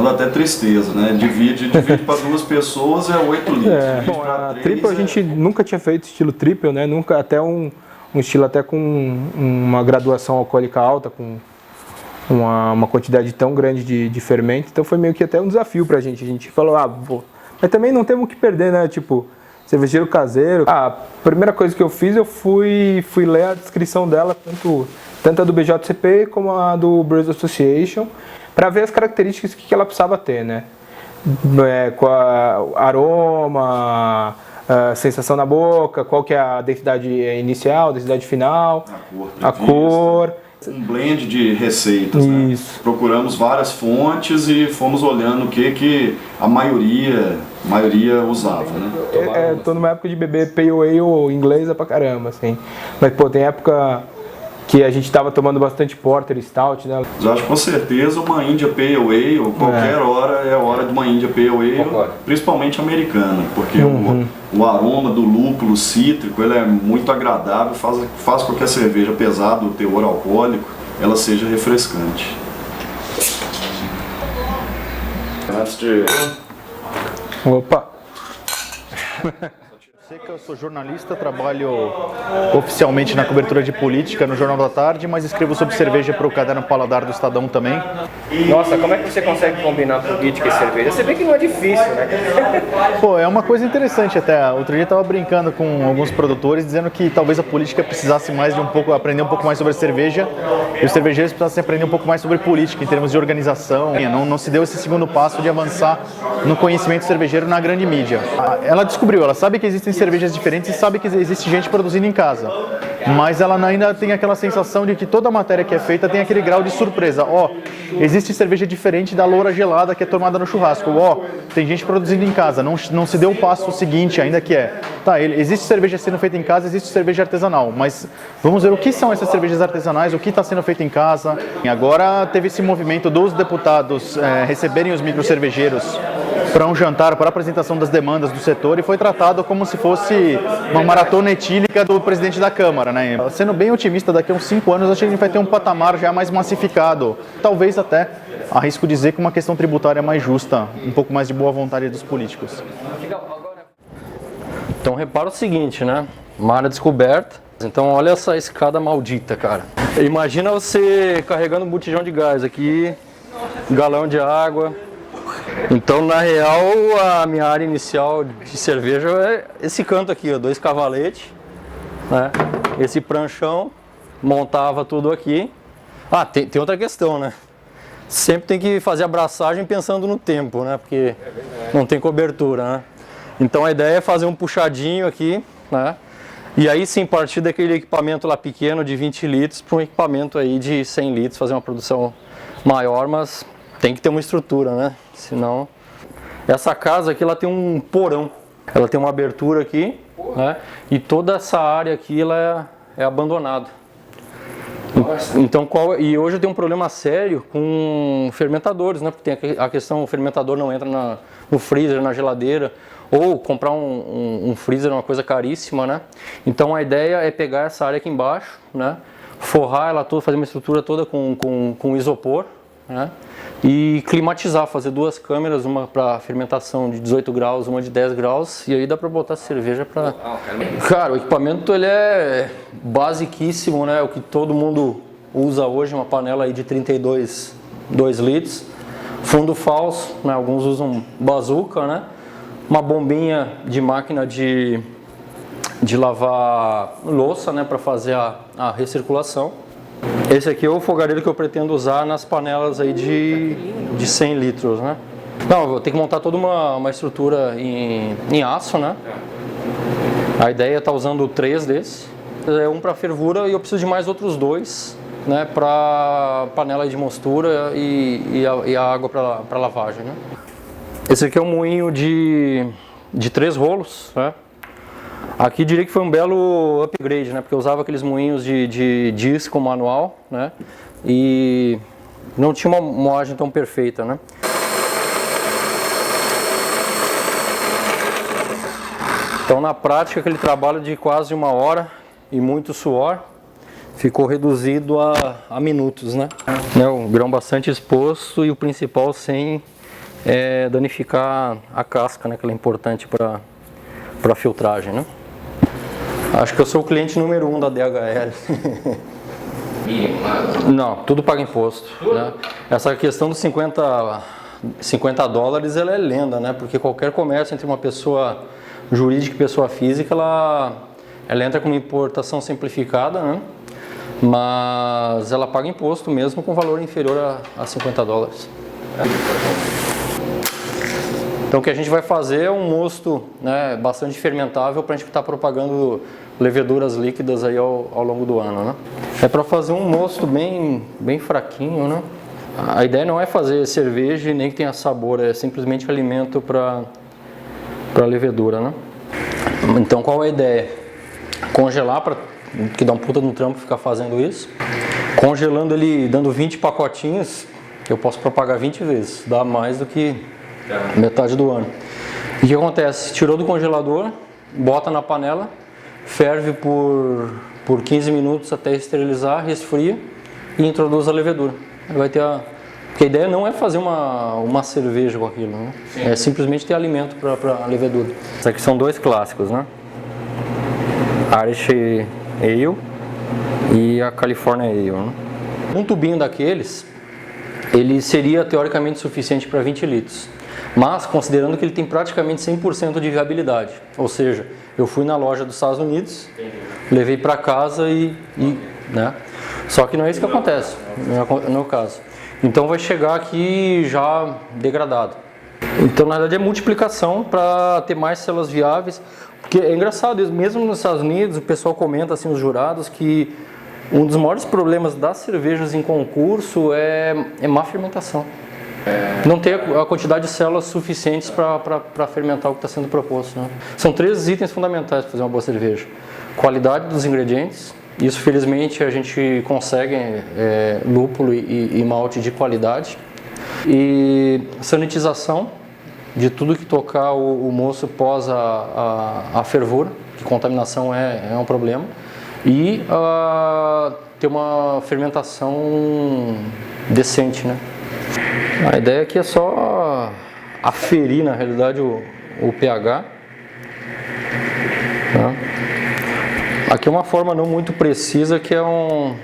[SPEAKER 17] Dá até tristeza, né? Divide para 2 pessoas é 8 litros.
[SPEAKER 18] Bom, a triple a gente nunca tinha feito estilo triple, né? Nunca, até um estilo até com uma graduação alcoólica alta, com uma quantidade tão grande de fermento. Então foi meio que até um desafio pra gente. A gente falou, mas também não temos o que perder, né? Tipo, cervejeiro caseiro. A primeira coisa que eu fiz, eu fui ler a descrição dela, tanto a do BJCP como a do Brewers Association, para ver as características que ela precisava ter, né? Com aroma, sensação na boca, qual que é a densidade inicial, a densidade final, a cor.
[SPEAKER 17] Um blend de receitas,
[SPEAKER 18] isso.
[SPEAKER 17] Né? Procuramos várias fontes e fomos olhando o que a maioria usava, né?
[SPEAKER 18] Tô numa época de beber pale ale inglesa pra caramba, assim. Mas, pô, tem época que a gente estava tomando bastante porter e stout, né?
[SPEAKER 17] Mas eu acho que com certeza uma India Pale Ale, qualquer hora é hora de uma India Pale Ale, principalmente americana, porque o aroma do lúpulo cítrico ele é muito agradável, faz com que a cerveja, apesar do teor alcoólico, ela seja refrescante. Antes de...
[SPEAKER 18] Opa!
[SPEAKER 19] Eu sou jornalista, trabalho oficialmente na cobertura de política no Jornal da Tarde, mas escrevo sobre cerveja para o Caderno Paladar do Estadão também.
[SPEAKER 18] Nossa, como é que você consegue combinar política e cerveja? Você vê que não é difícil, né?
[SPEAKER 19] Pô, é uma coisa interessante até. Outro dia eu estava brincando com alguns produtores dizendo que talvez a política precisasse mais de aprender um pouco mais sobre a cerveja e os cervejeiros precisassem aprender um pouco mais sobre política em termos de organização. Não se deu esse segundo passo de avançar no conhecimento cervejeiro na grande mídia. Ela descobriu, ela sabe que existem cervejas diferentes e sabe que existe gente produzindo em casa. Mas ela ainda tem aquela sensação de que toda a matéria que é feita tem aquele grau de surpresa. Existe cerveja diferente da loura gelada que é tomada no churrasco. Tem gente produzindo em casa, não se deu o passo seguinte ainda que existe cerveja sendo feita em casa, existe cerveja artesanal, mas vamos ver o que são essas cervejas artesanais, o que está sendo feito em casa. E agora teve esse movimento dos deputados receberem os microcervejeiros para um jantar, para a apresentação das demandas do setor e foi tratado como se fosse uma maratona etílica do presidente da Câmara, né? Sendo bem otimista, daqui a uns 5 anos acho que a gente vai ter um patamar já mais massificado, talvez até, arrisco dizer, com uma questão tributária mais justa, um pouco mais de boa vontade dos políticos.
[SPEAKER 20] Então repara o seguinte, né? Uma área descoberta, então olha essa escada maldita, cara. Imagina você carregando um botijão de gás aqui, um galão de água. Então, na real, a minha área inicial de cerveja é esse canto aqui, 2 cavaletes, né? Esse pranchão, montava tudo aqui. Tem outra questão, né? Sempre tem que fazer a abraçagem pensando no tempo, né? Porque não tem cobertura, né? Então a ideia é fazer um puxadinho aqui, né? E aí sim, partir daquele equipamento lá pequeno de 20 litros para um equipamento aí de 100 litros, fazer uma produção maior, mas tem que ter uma estrutura, né? Senão... Essa casa aqui, ela tem um porão. Ela tem uma abertura aqui, né? E toda essa área aqui, ela é abandonada. Então, e hoje eu tenho um problema sério com fermentadores, né? Porque tem a questão, o fermentador não entra no freezer, na geladeira, ou comprar um freezer é uma coisa caríssima, né? Então a ideia é pegar essa área aqui embaixo, né? Forrar ela toda, fazer uma estrutura toda com isopor, né? E climatizar, fazer 2 câmeras, uma para fermentação de 18 graus, uma de 10 graus, e aí dá para botar cerveja para... Cara, o equipamento ele é basiquíssimo, né? O que todo mundo usa hoje, uma panela aí de 2 litros, fundo falso, né? Alguns usam bazuca, né? Uma bombinha de máquina de lavar louça, né? Para fazer a recirculação. Esse aqui é o fogareiro que eu pretendo usar nas panelas aí de 100 litros, né? Não, eu vou ter que montar toda uma estrutura em aço, né? A ideia é estar usando 3 desses. Um para fervura e eu preciso de mais outros 2, né? Para panela de mostura e a água para lavagem, né? Esse aqui é um moinho de 3 rolos, né? Aqui diria que foi um belo upgrade, né? Porque eu usava aqueles moinhos de disco manual, né? E não tinha uma moagem tão perfeita, né? Então na prática aquele trabalho de quase 1 hora e muito suor ficou reduzido a minutos, né? O grão bastante exposto e o principal sem danificar a casca, né? Que ela é importante para filtragem, né? Acho que eu sou o cliente número 1 da DHL. Não, tudo paga imposto, né? Essa questão dos $50 ela é lenda, né? Porque qualquer comércio entre uma pessoa jurídica e pessoa física, ela entra com uma importação simplificada, né? Mas ela paga imposto mesmo com valor inferior a $50. Então o que a gente vai fazer é um mosto, né, bastante fermentável para a gente estar propagando leveduras líquidas aí ao longo do ano, né? É para fazer um mosto bem fraquinho, né? A ideia não é fazer cerveja e nem que tenha sabor, é simplesmente alimento para levedura, né? Então qual é a ideia? Congelar, que dá um puta no trampo ficar fazendo isso. Congelando ele, dando 20 pacotinhos, eu posso propagar 20 vezes, dá mais do que metade do ano. E o que acontece? Tirou do congelador, bota na panela, ferve por 15 minutos até esterilizar, resfria e introduz a levedura. Vai ter porque a ideia não é fazer uma cerveja com aquilo, né? É simplesmente ter alimento para a levedura. Esses aqui são 2 clássicos, né? Irish Ale e a California Ale, né? Um tubinho daqueles, ele seria teoricamente suficiente para 20 litros, mas considerando que ele tem praticamente 100% de viabilidade, ou seja, eu fui na loja dos Estados Unidos, levei para casa né? Só que não é isso que acontece, no meu caso. Então vai chegar aqui já degradado. Então na verdade é multiplicação para ter mais células viáveis, porque é engraçado, mesmo nos Estados Unidos o pessoal comenta, assim, os jurados, que um dos maiores problemas das cervejas em concurso é má fermentação. Não tem a quantidade de células suficientes para fermentar o que está sendo proposto, né? São 3 itens fundamentais para fazer uma boa cerveja: qualidade dos ingredientes, isso felizmente a gente consegue, lúpulo e malte de qualidade, e sanitização de tudo que tocar o moço pós a fervura, que contaminação é um problema, e ter uma fermentação decente, né? A ideia aqui é só aferir, na realidade, o pH. Tá? Aqui é uma forma não muito precisa, que é um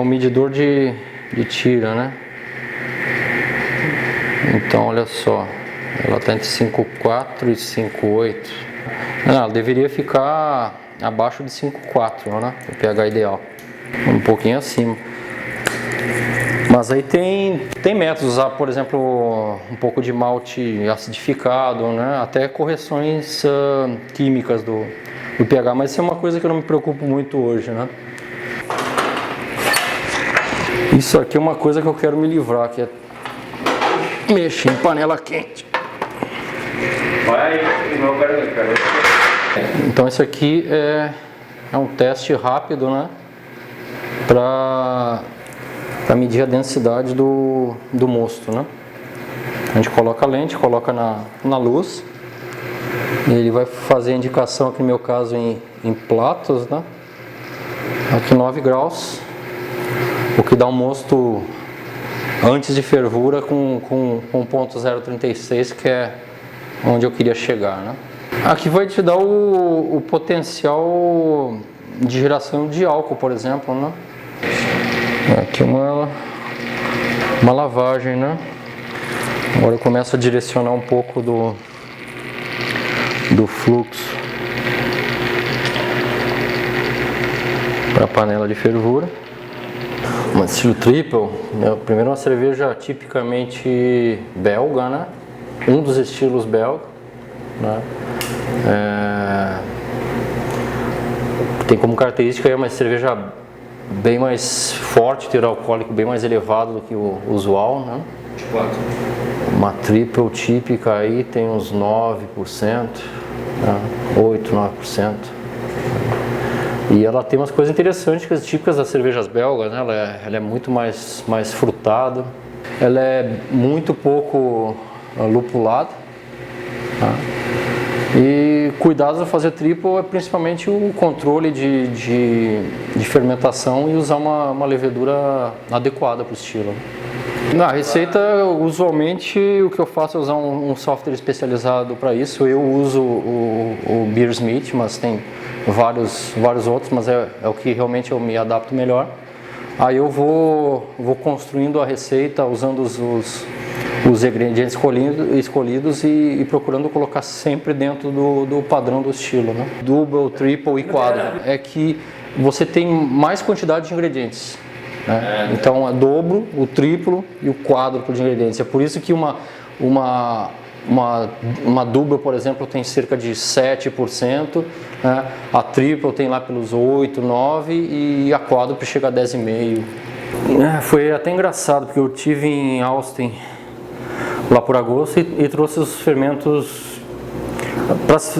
[SPEAKER 20] medidor de tira, né? Então, olha só, ela está entre 5,4 e 5,8. Ela deveria ficar abaixo de 5,4, né? O pH ideal, um pouquinho acima. Mas aí tem métodos, usar, por exemplo, um pouco de malte acidificado, né? Até correções químicas do pH, mas isso é uma coisa que eu não me preocupo muito hoje, né? Isso aqui é uma coisa que eu quero me livrar, que é mexer em panela quente. Então esse aqui é um teste rápido, né? Para medir a densidade do mosto, né? A gente coloca a lente, coloca na luz, e ele vai fazer a indicação, aqui no meu caso em platos, né? Aqui 9 graus, o que dá um mosto antes de fervura com 0,036, que é onde eu queria chegar, né? Aqui vai te dar o potencial de geração de álcool, por exemplo, né? Aqui uma lavagem, né? Agora eu começo a direcionar um pouco do fluxo para a panela de fervura. Uma estilo triple, primeiro uma cerveja tipicamente belga, né? Um dos estilos belga, né? Tem como característica uma cerveja bem mais forte, teor alcoólico bem mais elevado do que o usual, né? Uma triple típica aí tem uns 9%, né? 8, 9%. E ela tem umas coisas interessantes, típicas das cervejas belgas, né? Ela é muito mais frutada, ela é muito pouco lupulada, tá? E cuidados ao fazer triple é principalmente o controle de fermentação e usar uma levedura adequada para o estilo. Na receita, usualmente, o que eu faço é usar um software especializado para isso. Eu uso o Beersmith, mas tem vários outros, mas é o que realmente eu me adapto melhor. Aí eu vou construindo a receita usando os ingredientes escolhidos e procurando colocar sempre dentro do padrão do estilo, né? Double, triple e quadro. É que você tem mais quantidade de ingredientes, né? Então é dobro, o triplo e o quádruplo de ingredientes. É por isso que uma double, por exemplo, tem cerca de 7%, né? A triple tem lá pelos 8, 9% e a quádruplo chega a 10,5%. Foi até engraçado, porque eu tive em Austin lá por agosto e trouxe os fermentos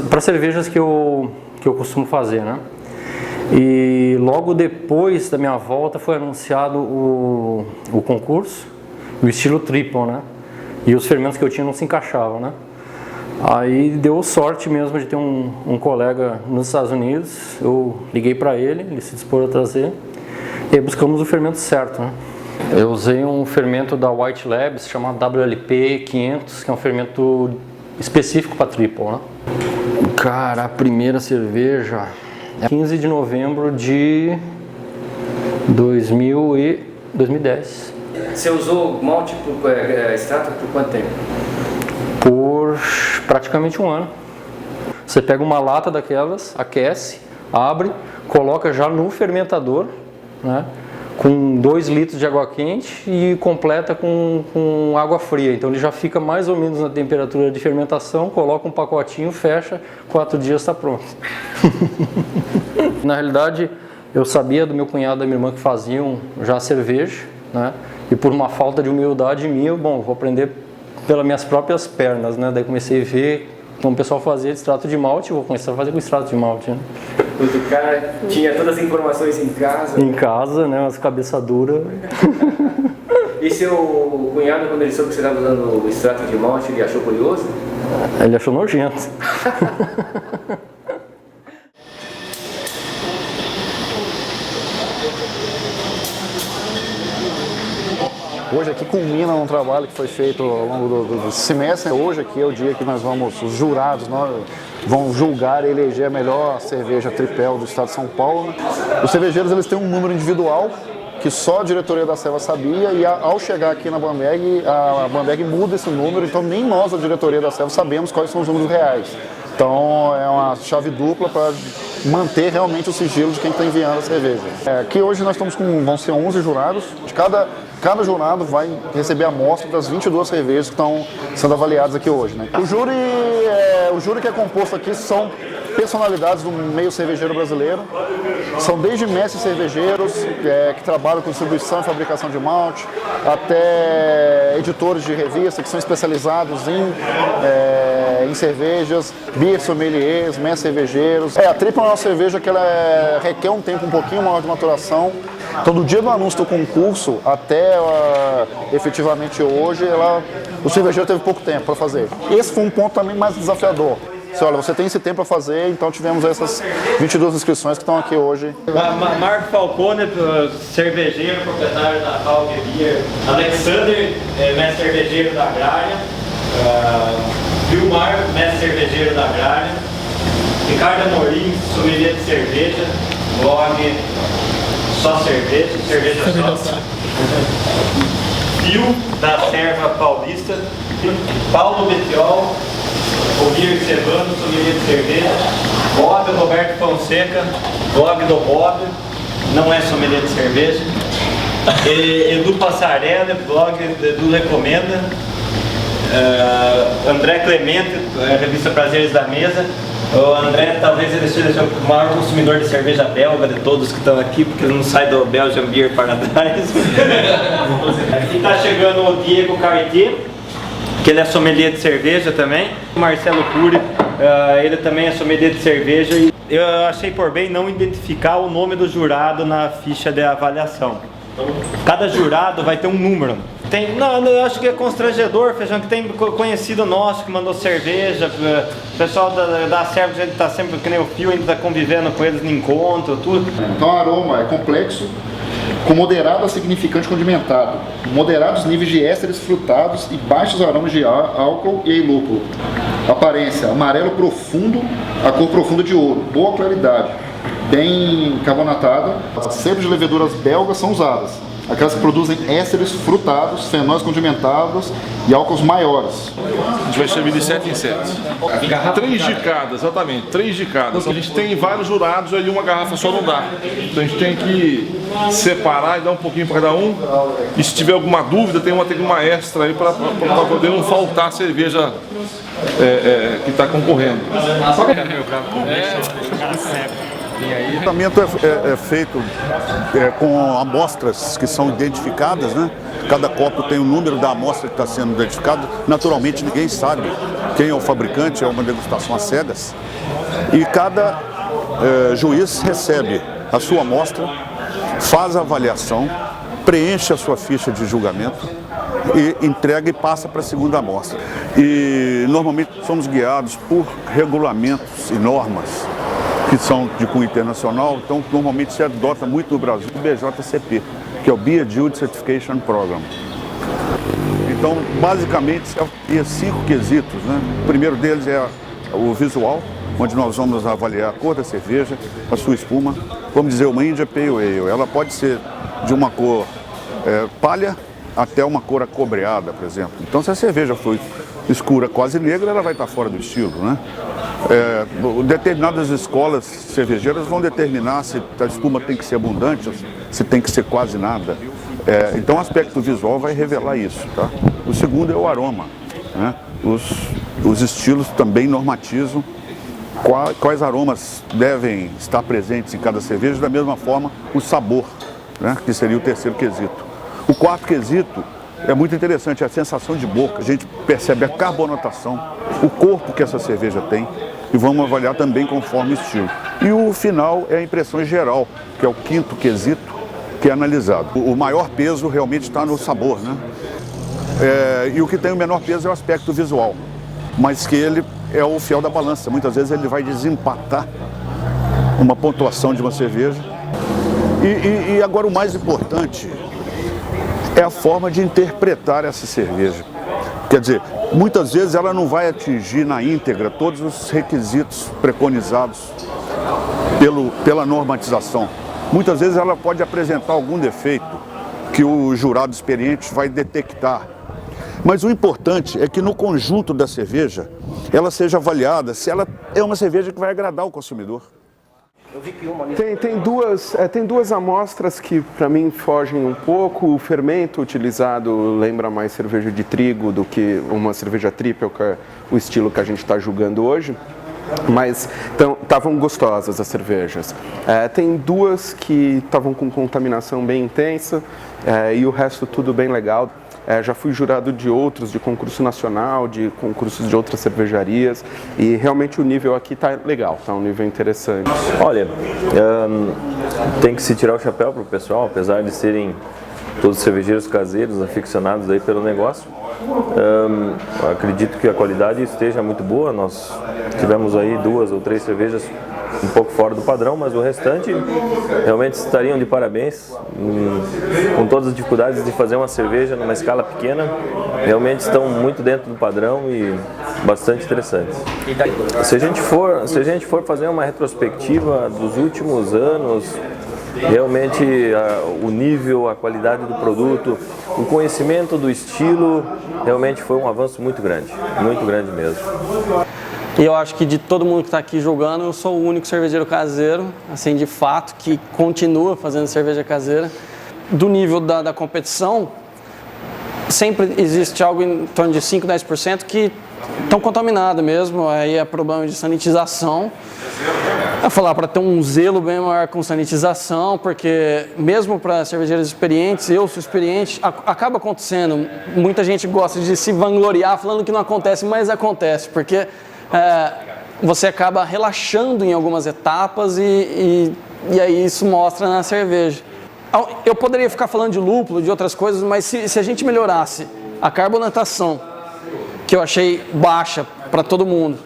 [SPEAKER 20] para cervejas que eu costumo fazer, né? E logo depois da minha volta foi anunciado o concurso, o estilo triple, né? E os fermentos que eu tinha não se encaixavam, né? Aí deu sorte mesmo de ter um colega nos Estados Unidos. Eu liguei para ele se dispôs a trazer, e aí buscamos o fermento certo, né? Eu usei um fermento da White Labs chamado WLP 500, que é um fermento específico para triple, né? Cara, a primeira cerveja é 15 de novembro de 2010.
[SPEAKER 3] Você usou malte, extrato por quanto tempo?
[SPEAKER 20] Por praticamente um ano. Você pega uma lata daquelas, aquece, abre, coloca já no fermentador, né, com 2 litros de água quente e completa com água fria. Então ele já fica mais ou menos na temperatura de fermentação, coloca um pacotinho, fecha, 4 dias está pronto. Na realidade, eu sabia do meu cunhado e da minha irmã que faziam já cerveja, né, e por uma falta de humildade minha, bom, vou aprender pelas minhas próprias pernas, né, daí comecei a ver como o pessoal fazia extrato de malte, vou começar a fazer com extrato de malte, né.
[SPEAKER 3] O cara tinha todas as informações em casa?
[SPEAKER 20] Em casa, né? Umas cabeça dura.
[SPEAKER 3] E seu cunhado, quando ele soube que você estava usando o extrato de malte, ele achou curioso?
[SPEAKER 20] Ele achou nojento.
[SPEAKER 5] Hoje aqui culmina um trabalho que foi feito ao longo do semestre. Hoje aqui é o dia que nós vamos, os jurados vão julgar e eleger a melhor cerveja tripel do estado de São Paulo. Os cervejeiros eles têm um número individual que só a diretoria da Serva sabia e ao chegar aqui na Bamberg, a Bamberg muda esse número, então nem nós, a diretoria da Serva, sabemos quais são os números reais. Então é uma chave dupla para manter realmente o sigilo de quem está enviando a cerveja. Aqui hoje nós estamos vão ser 11 jurados, de cada jurado vai receber a amostra das 22 cervejas que estão sendo avaliadas aqui hoje, né? O júri que é composto aqui são personalidades do meio cervejeiro brasileiro. São desde mestres cervejeiros que trabalham com distribuição e fabricação de malte, até editores de revista que são especializados em cervejas, beer sommeliers, mestres cervejeiros. A Triple é uma cerveja que ela requer um tempo um pouquinho maior de maturação. Então, do dia do anúncio do concurso até efetivamente hoje, o cervejeiro teve pouco tempo para fazer. Esse foi um ponto também mais desafiador. Olha, você tem esse tempo para fazer, então tivemos essas 22 inscrições que estão aqui hoje.
[SPEAKER 8] Marco Falcone, cervejeiro, proprietário da Falque Beer. Alexander, mestre cervejeiro da Agrária. Vilmar, mestre cervejeiro da Agrária. Ricardo Amorim, sommelier de cerveja. Blog Só Cerveja, cerveja só. Phil, da Serva Paulista. Paulo Betiol, o Guilherme Sevano, sommelier de cerveja. Bob Roberto Fonseca, blog do Bob, não é sommelier de cerveja. Edu Passarelli, blog do Edu Recomenda. André Clemente, revista Prazeres da Mesa. O André, talvez ele seja o maior consumidor de cerveja belga de todos que estão aqui, porque ele não sai do Belgian Beer Paradise. Aqui está chegando o Diego Cartier, que ele é sommelier de cerveja também. O Marcelo Cury, ele também é sommelier de cerveja. E eu achei por bem não identificar o nome do jurado na ficha de avaliação. Cada jurado vai ter um número. Eu acho que é constrangedor, Feijão, que tem conhecido nosso que mandou cerveja, o pessoal da Serva, a gente está sempre, que nem o Fio, a gente está convivendo com eles no encontro, tudo.
[SPEAKER 5] Então o aroma é complexo, com moderado a significante condimentado, moderados níveis de ésteres frutados e baixos aromas de álcool e lúpulo. Aparência, amarelo profundo, a cor profunda de ouro, boa claridade, bem carbonatada. As cepas de leveduras belgas são usadas, aquelas que produzem ésteres frutados, fenóis condimentados e álcools maiores.
[SPEAKER 21] A gente vai servir de 7 em 7. 3 de cada, exatamente, 3 de cada. A gente tem vários jurados, aí uma garrafa só não dá. Então a gente tem que separar e dar um pouquinho para cada um. E se tiver alguma dúvida, tem uma extra aí para poder não faltar a cerveja que está concorrendo.
[SPEAKER 17] O tratamento é feito com amostras que são identificadas, né? Cada copo tem o número da amostra que está sendo identificado. Naturalmente ninguém sabe quem é o fabricante, é uma degustação às cegas. E cada juiz recebe a sua amostra, faz a avaliação, preenche a sua ficha de julgamento e entrega e passa para a segunda amostra. E normalmente somos guiados por regulamentos e normas que são de cunho internacional, então normalmente se adota muito no Brasil o BJCP, que é o Beer Jury Certification Program. Então, basicamente, havia 5 quesitos, né? O primeiro deles é o visual, onde nós vamos avaliar a cor da cerveja, a sua espuma. Vamos dizer, uma India Pale Ale, ela pode ser de uma cor palha até uma cor acobreada, por exemplo. Então, se a cerveja for escura, quase negra, ela vai estar fora do estilo, né? Determinadas escolas cervejeiras vão determinar se a espuma tem que ser abundante, se tem que ser quase nada. Então, o aspecto visual vai revelar isso, tá? O segundo é o aroma, né? Os estilos também normatizam quais aromas devem estar presentes em cada cerveja, da mesma forma o sabor, né? Que seria o terceiro quesito. O quarto quesito é muito interessante, é a sensação de boca. A gente percebe a carbonatação, o corpo que essa cerveja tem, e vamos avaliar também conforme o estilo. E o final é a impressão geral, que é o quinto quesito que é analisado. O maior peso realmente está no sabor, né? E o que tem o menor peso é o aspecto visual, mas que ele é o fiel da balança. Muitas vezes ele vai desempatar uma pontuação de uma cerveja. E agora o mais importante é a forma de interpretar essa cerveja. Quer dizer, muitas vezes ela não vai atingir na íntegra todos os requisitos preconizados pela normatização. Muitas vezes ela pode apresentar algum defeito que o jurado experiente vai detectar. Mas o importante é que no conjunto da cerveja, ela seja avaliada se ela é uma cerveja que vai agradar o consumidor.
[SPEAKER 2] Tem duas amostras que para mim fogem um pouco. O fermento utilizado lembra mais cerveja de trigo do que uma cerveja triple, que é o estilo que a gente está julgando hoje. Mas estavam gostosas as cervejas. Tem duas que estavam com contaminação bem intensa e o resto tudo bem legal. Já fui jurado de outros, de concurso nacional, de concursos de outras cervejarias, e realmente o nível aqui está legal, está um nível interessante.
[SPEAKER 22] Olha, tem que se tirar o chapéu para o pessoal, apesar de serem todos cervejeiros caseiros, aficionados aí pelo negócio. Acredito que a qualidade esteja muito boa. Nós tivemos aí 2 ou 3 cervejas um pouco fora do padrão, mas o restante realmente estariam de parabéns, com todas as dificuldades de fazer uma cerveja numa escala pequena, realmente estão muito dentro do padrão e bastante interessantes. Se a gente for fazer uma retrospectiva dos últimos anos, realmente o nível, a qualidade do produto, o conhecimento do estilo, realmente foi um avanço muito grande mesmo.
[SPEAKER 11] E eu acho que de todo mundo que está aqui jogando, eu sou o único cervejeiro caseiro, assim, de fato, que continua fazendo cerveja caseira. Do nível da competição, sempre existe algo em torno de 5, 10% que estão contaminados mesmo, aí é problema de sanitização. Eu falar para ter um zelo bem maior com sanitização, porque mesmo para cervejeiros experientes, eu sou experiente, acaba acontecendo. Muita gente gosta de se vangloriar falando que não acontece, mas acontece, porque você acaba relaxando em algumas etapas e aí isso mostra na cerveja. Eu poderia ficar falando de lúpulo, de outras coisas, mas se a gente melhorasse a carbonatação, que eu achei baixa para todo mundo,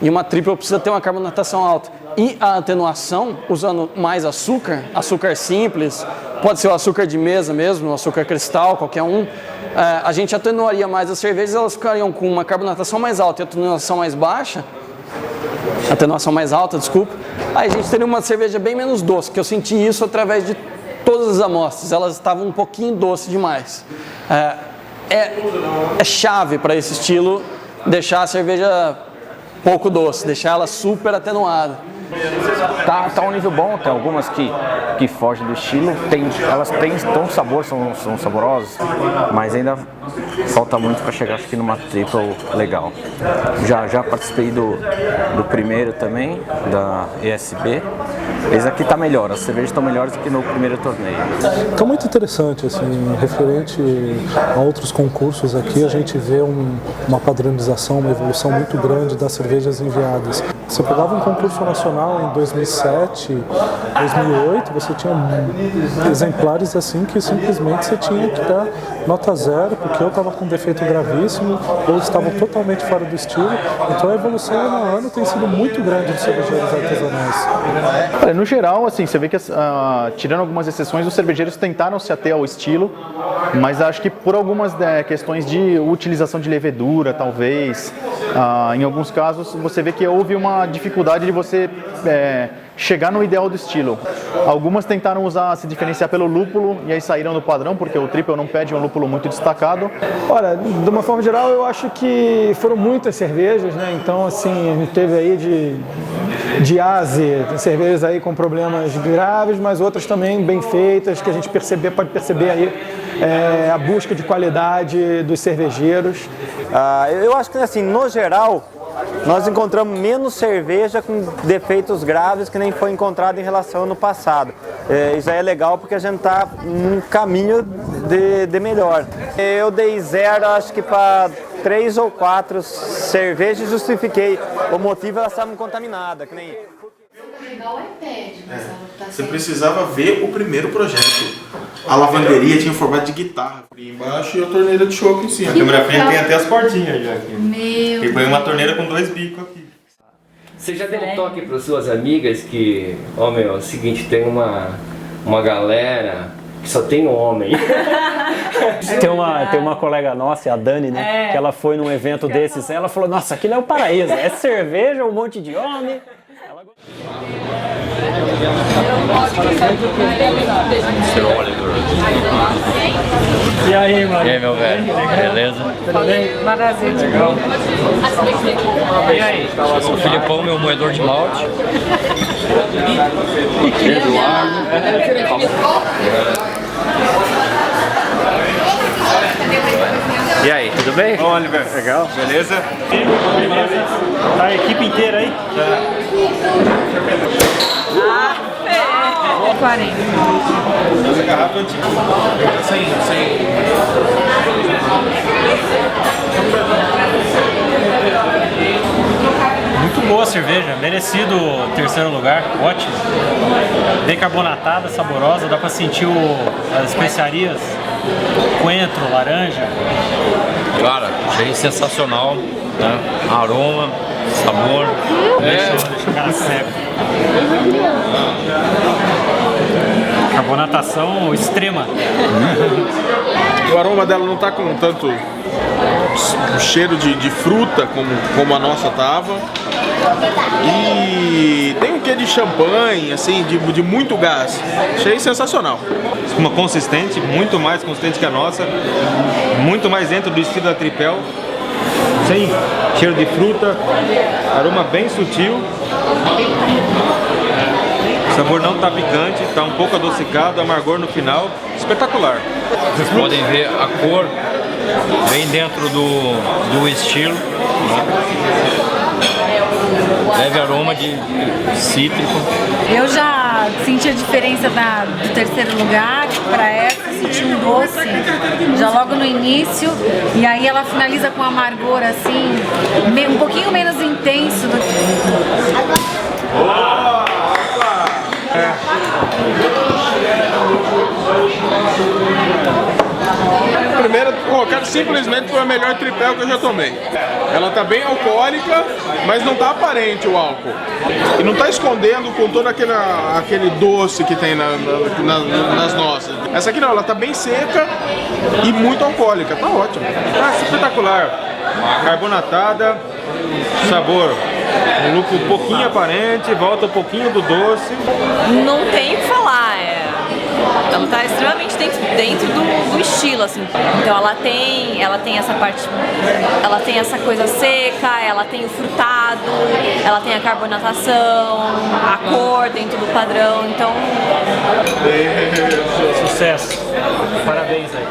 [SPEAKER 11] e uma triple precisa ter uma carbonatação alta, e a atenuação, usando mais açúcar simples, pode ser o açúcar de mesa mesmo, o açúcar cristal, qualquer um, a gente atenuaria mais as cervejas, elas ficariam com uma carbonatação mais alta e atenuação mais baixa, aí a gente teria uma cerveja bem menos doce, que eu senti isso através de todas as amostras, elas estavam um pouquinho doce demais. É chave para esse estilo deixar a cerveja pouco doce, deixar ela super atenuada.
[SPEAKER 23] Tá um nível bom, tem algumas que fogem do estilo, elas têm sabor, são saborosas, mas ainda falta muito para chegar, acho que numa triple legal. Já participei do primeiro também, da ESB. Esse aqui tá melhor, as cervejas estão melhores do que no primeiro torneio.
[SPEAKER 24] Tá muito interessante, assim, referente a outros concursos aqui, a gente vê uma padronização, uma evolução muito grande das cervejas enviadas. Você pegava um concurso nacional em 2007, 2008, você tinha exemplares assim que simplesmente você tinha que estar nota 0, porque eu estava com um defeito gravíssimo, ou estavam totalmente fora do estilo. Então a evolução ano a ano tem sido muito grande dos cervejeiros artesanais.
[SPEAKER 19] Olha, no geral, assim, você vê que, tirando algumas exceções, os cervejeiros tentaram se ater ao estilo, mas acho que por algumas questões de utilização de levedura, talvez, em alguns casos, você vê que houve uma dificuldade de você chegar no ideal do estilo. Algumas tentaram se diferenciar pelo lúpulo e aí saíram do padrão, porque o triple não pede um lúpulo muito destacado.
[SPEAKER 1] Olha, de uma forma geral, eu acho que foram muitas cervejas, né? Então, assim, a gente teve aí de ASE, tem cervejas aí com problemas graves, mas outras também bem feitas, que a gente pode perceber aí a busca de qualidade dos cervejeiros.
[SPEAKER 8] Eu acho que, assim, no geral, nós encontramos menos cerveja com defeitos graves que nem foi encontrado em relação ao ano passado. Isso aí é legal porque a gente está num caminho de melhor. Eu dei 0, acho que para 3 ou 4 cervejas, justifiquei. O motivo, elas estavam contaminadas, que nem...
[SPEAKER 6] Você precisava ver o primeiro projeto. A lavanderia tinha formato de guitarra embaixo e a torneira de chope em cima.
[SPEAKER 7] A câmera frente tem até as portinhas já aqui. E põe uma torneira com 2 bicos aqui.
[SPEAKER 3] Você já deu um toque para suas amigas que, é o seguinte, tem uma galera que só tem homem.
[SPEAKER 9] Tem uma colega nossa, a Dani, né? Que ela foi num evento desses. Ela falou, nossa, aquilo é o paraíso. É cerveja, um monte de homem.
[SPEAKER 20] E aí, mano? E aí, meu velho? Beleza?
[SPEAKER 1] Tudo bem?
[SPEAKER 20] Maravilha. Legal. E aí? Eu sou o Filipão, meu moedor de malte.
[SPEAKER 7] E aí, tudo bem? Bom, Oliver. Legal. Beleza?
[SPEAKER 8] Tá a equipe inteira aí?
[SPEAKER 15] Ah, 40.
[SPEAKER 6] Essa garrafa antiga. Sem.
[SPEAKER 8] Muito boa a cerveja, merecido o 3º lugar, ótimo. Bem carbonatada, saborosa, dá pra sentir as especiarias, coentro, laranja.
[SPEAKER 20] Cara, achei sensacional, né? Aroma, sabor.
[SPEAKER 8] Deixa o cara cego. Carbonatação extrema.
[SPEAKER 21] O aroma dela não tá com tanto cheiro de fruta como a nossa tava. E tem um quê de champanhe, assim, de muito gás. Achei sensacional.
[SPEAKER 4] Uma consistente, muito mais consistente que a nossa, muito mais dentro do estilo da Tripel, sem cheiro de fruta, aroma bem sutil. O sabor não está picante, está um pouco adocicado, amargor no final, espetacular.
[SPEAKER 20] Vocês podem ver a cor bem dentro do estilo, né? Leve aroma de cítrico.
[SPEAKER 10] Eu já senti a diferença do 3º lugar para essa, senti um doce já logo no início, e aí ela finaliza com amargor assim, um pouquinho menos intenso do que...
[SPEAKER 21] Primeiro colocado simplesmente foi a melhor tripel que eu já tomei. Ela tá bem alcoólica, mas não tá aparente o álcool. E não tá escondendo com todo aquele doce que tem nas nossas. Essa aqui não, ela tá bem seca e muito alcoólica, tá ótimo.
[SPEAKER 4] Tá espetacular. Carbonatada, sabor, um lúpulo um pouquinho aparente, volta um pouquinho do doce.
[SPEAKER 25] Não tem o que falar, ela está extremamente dentro do estilo, assim. Então ela tem essa parte, ela tem essa coisa seca, ela tem o frutado, ela tem a carbonatação, a cor dentro do padrão, então...
[SPEAKER 8] Sucesso! Parabéns aí!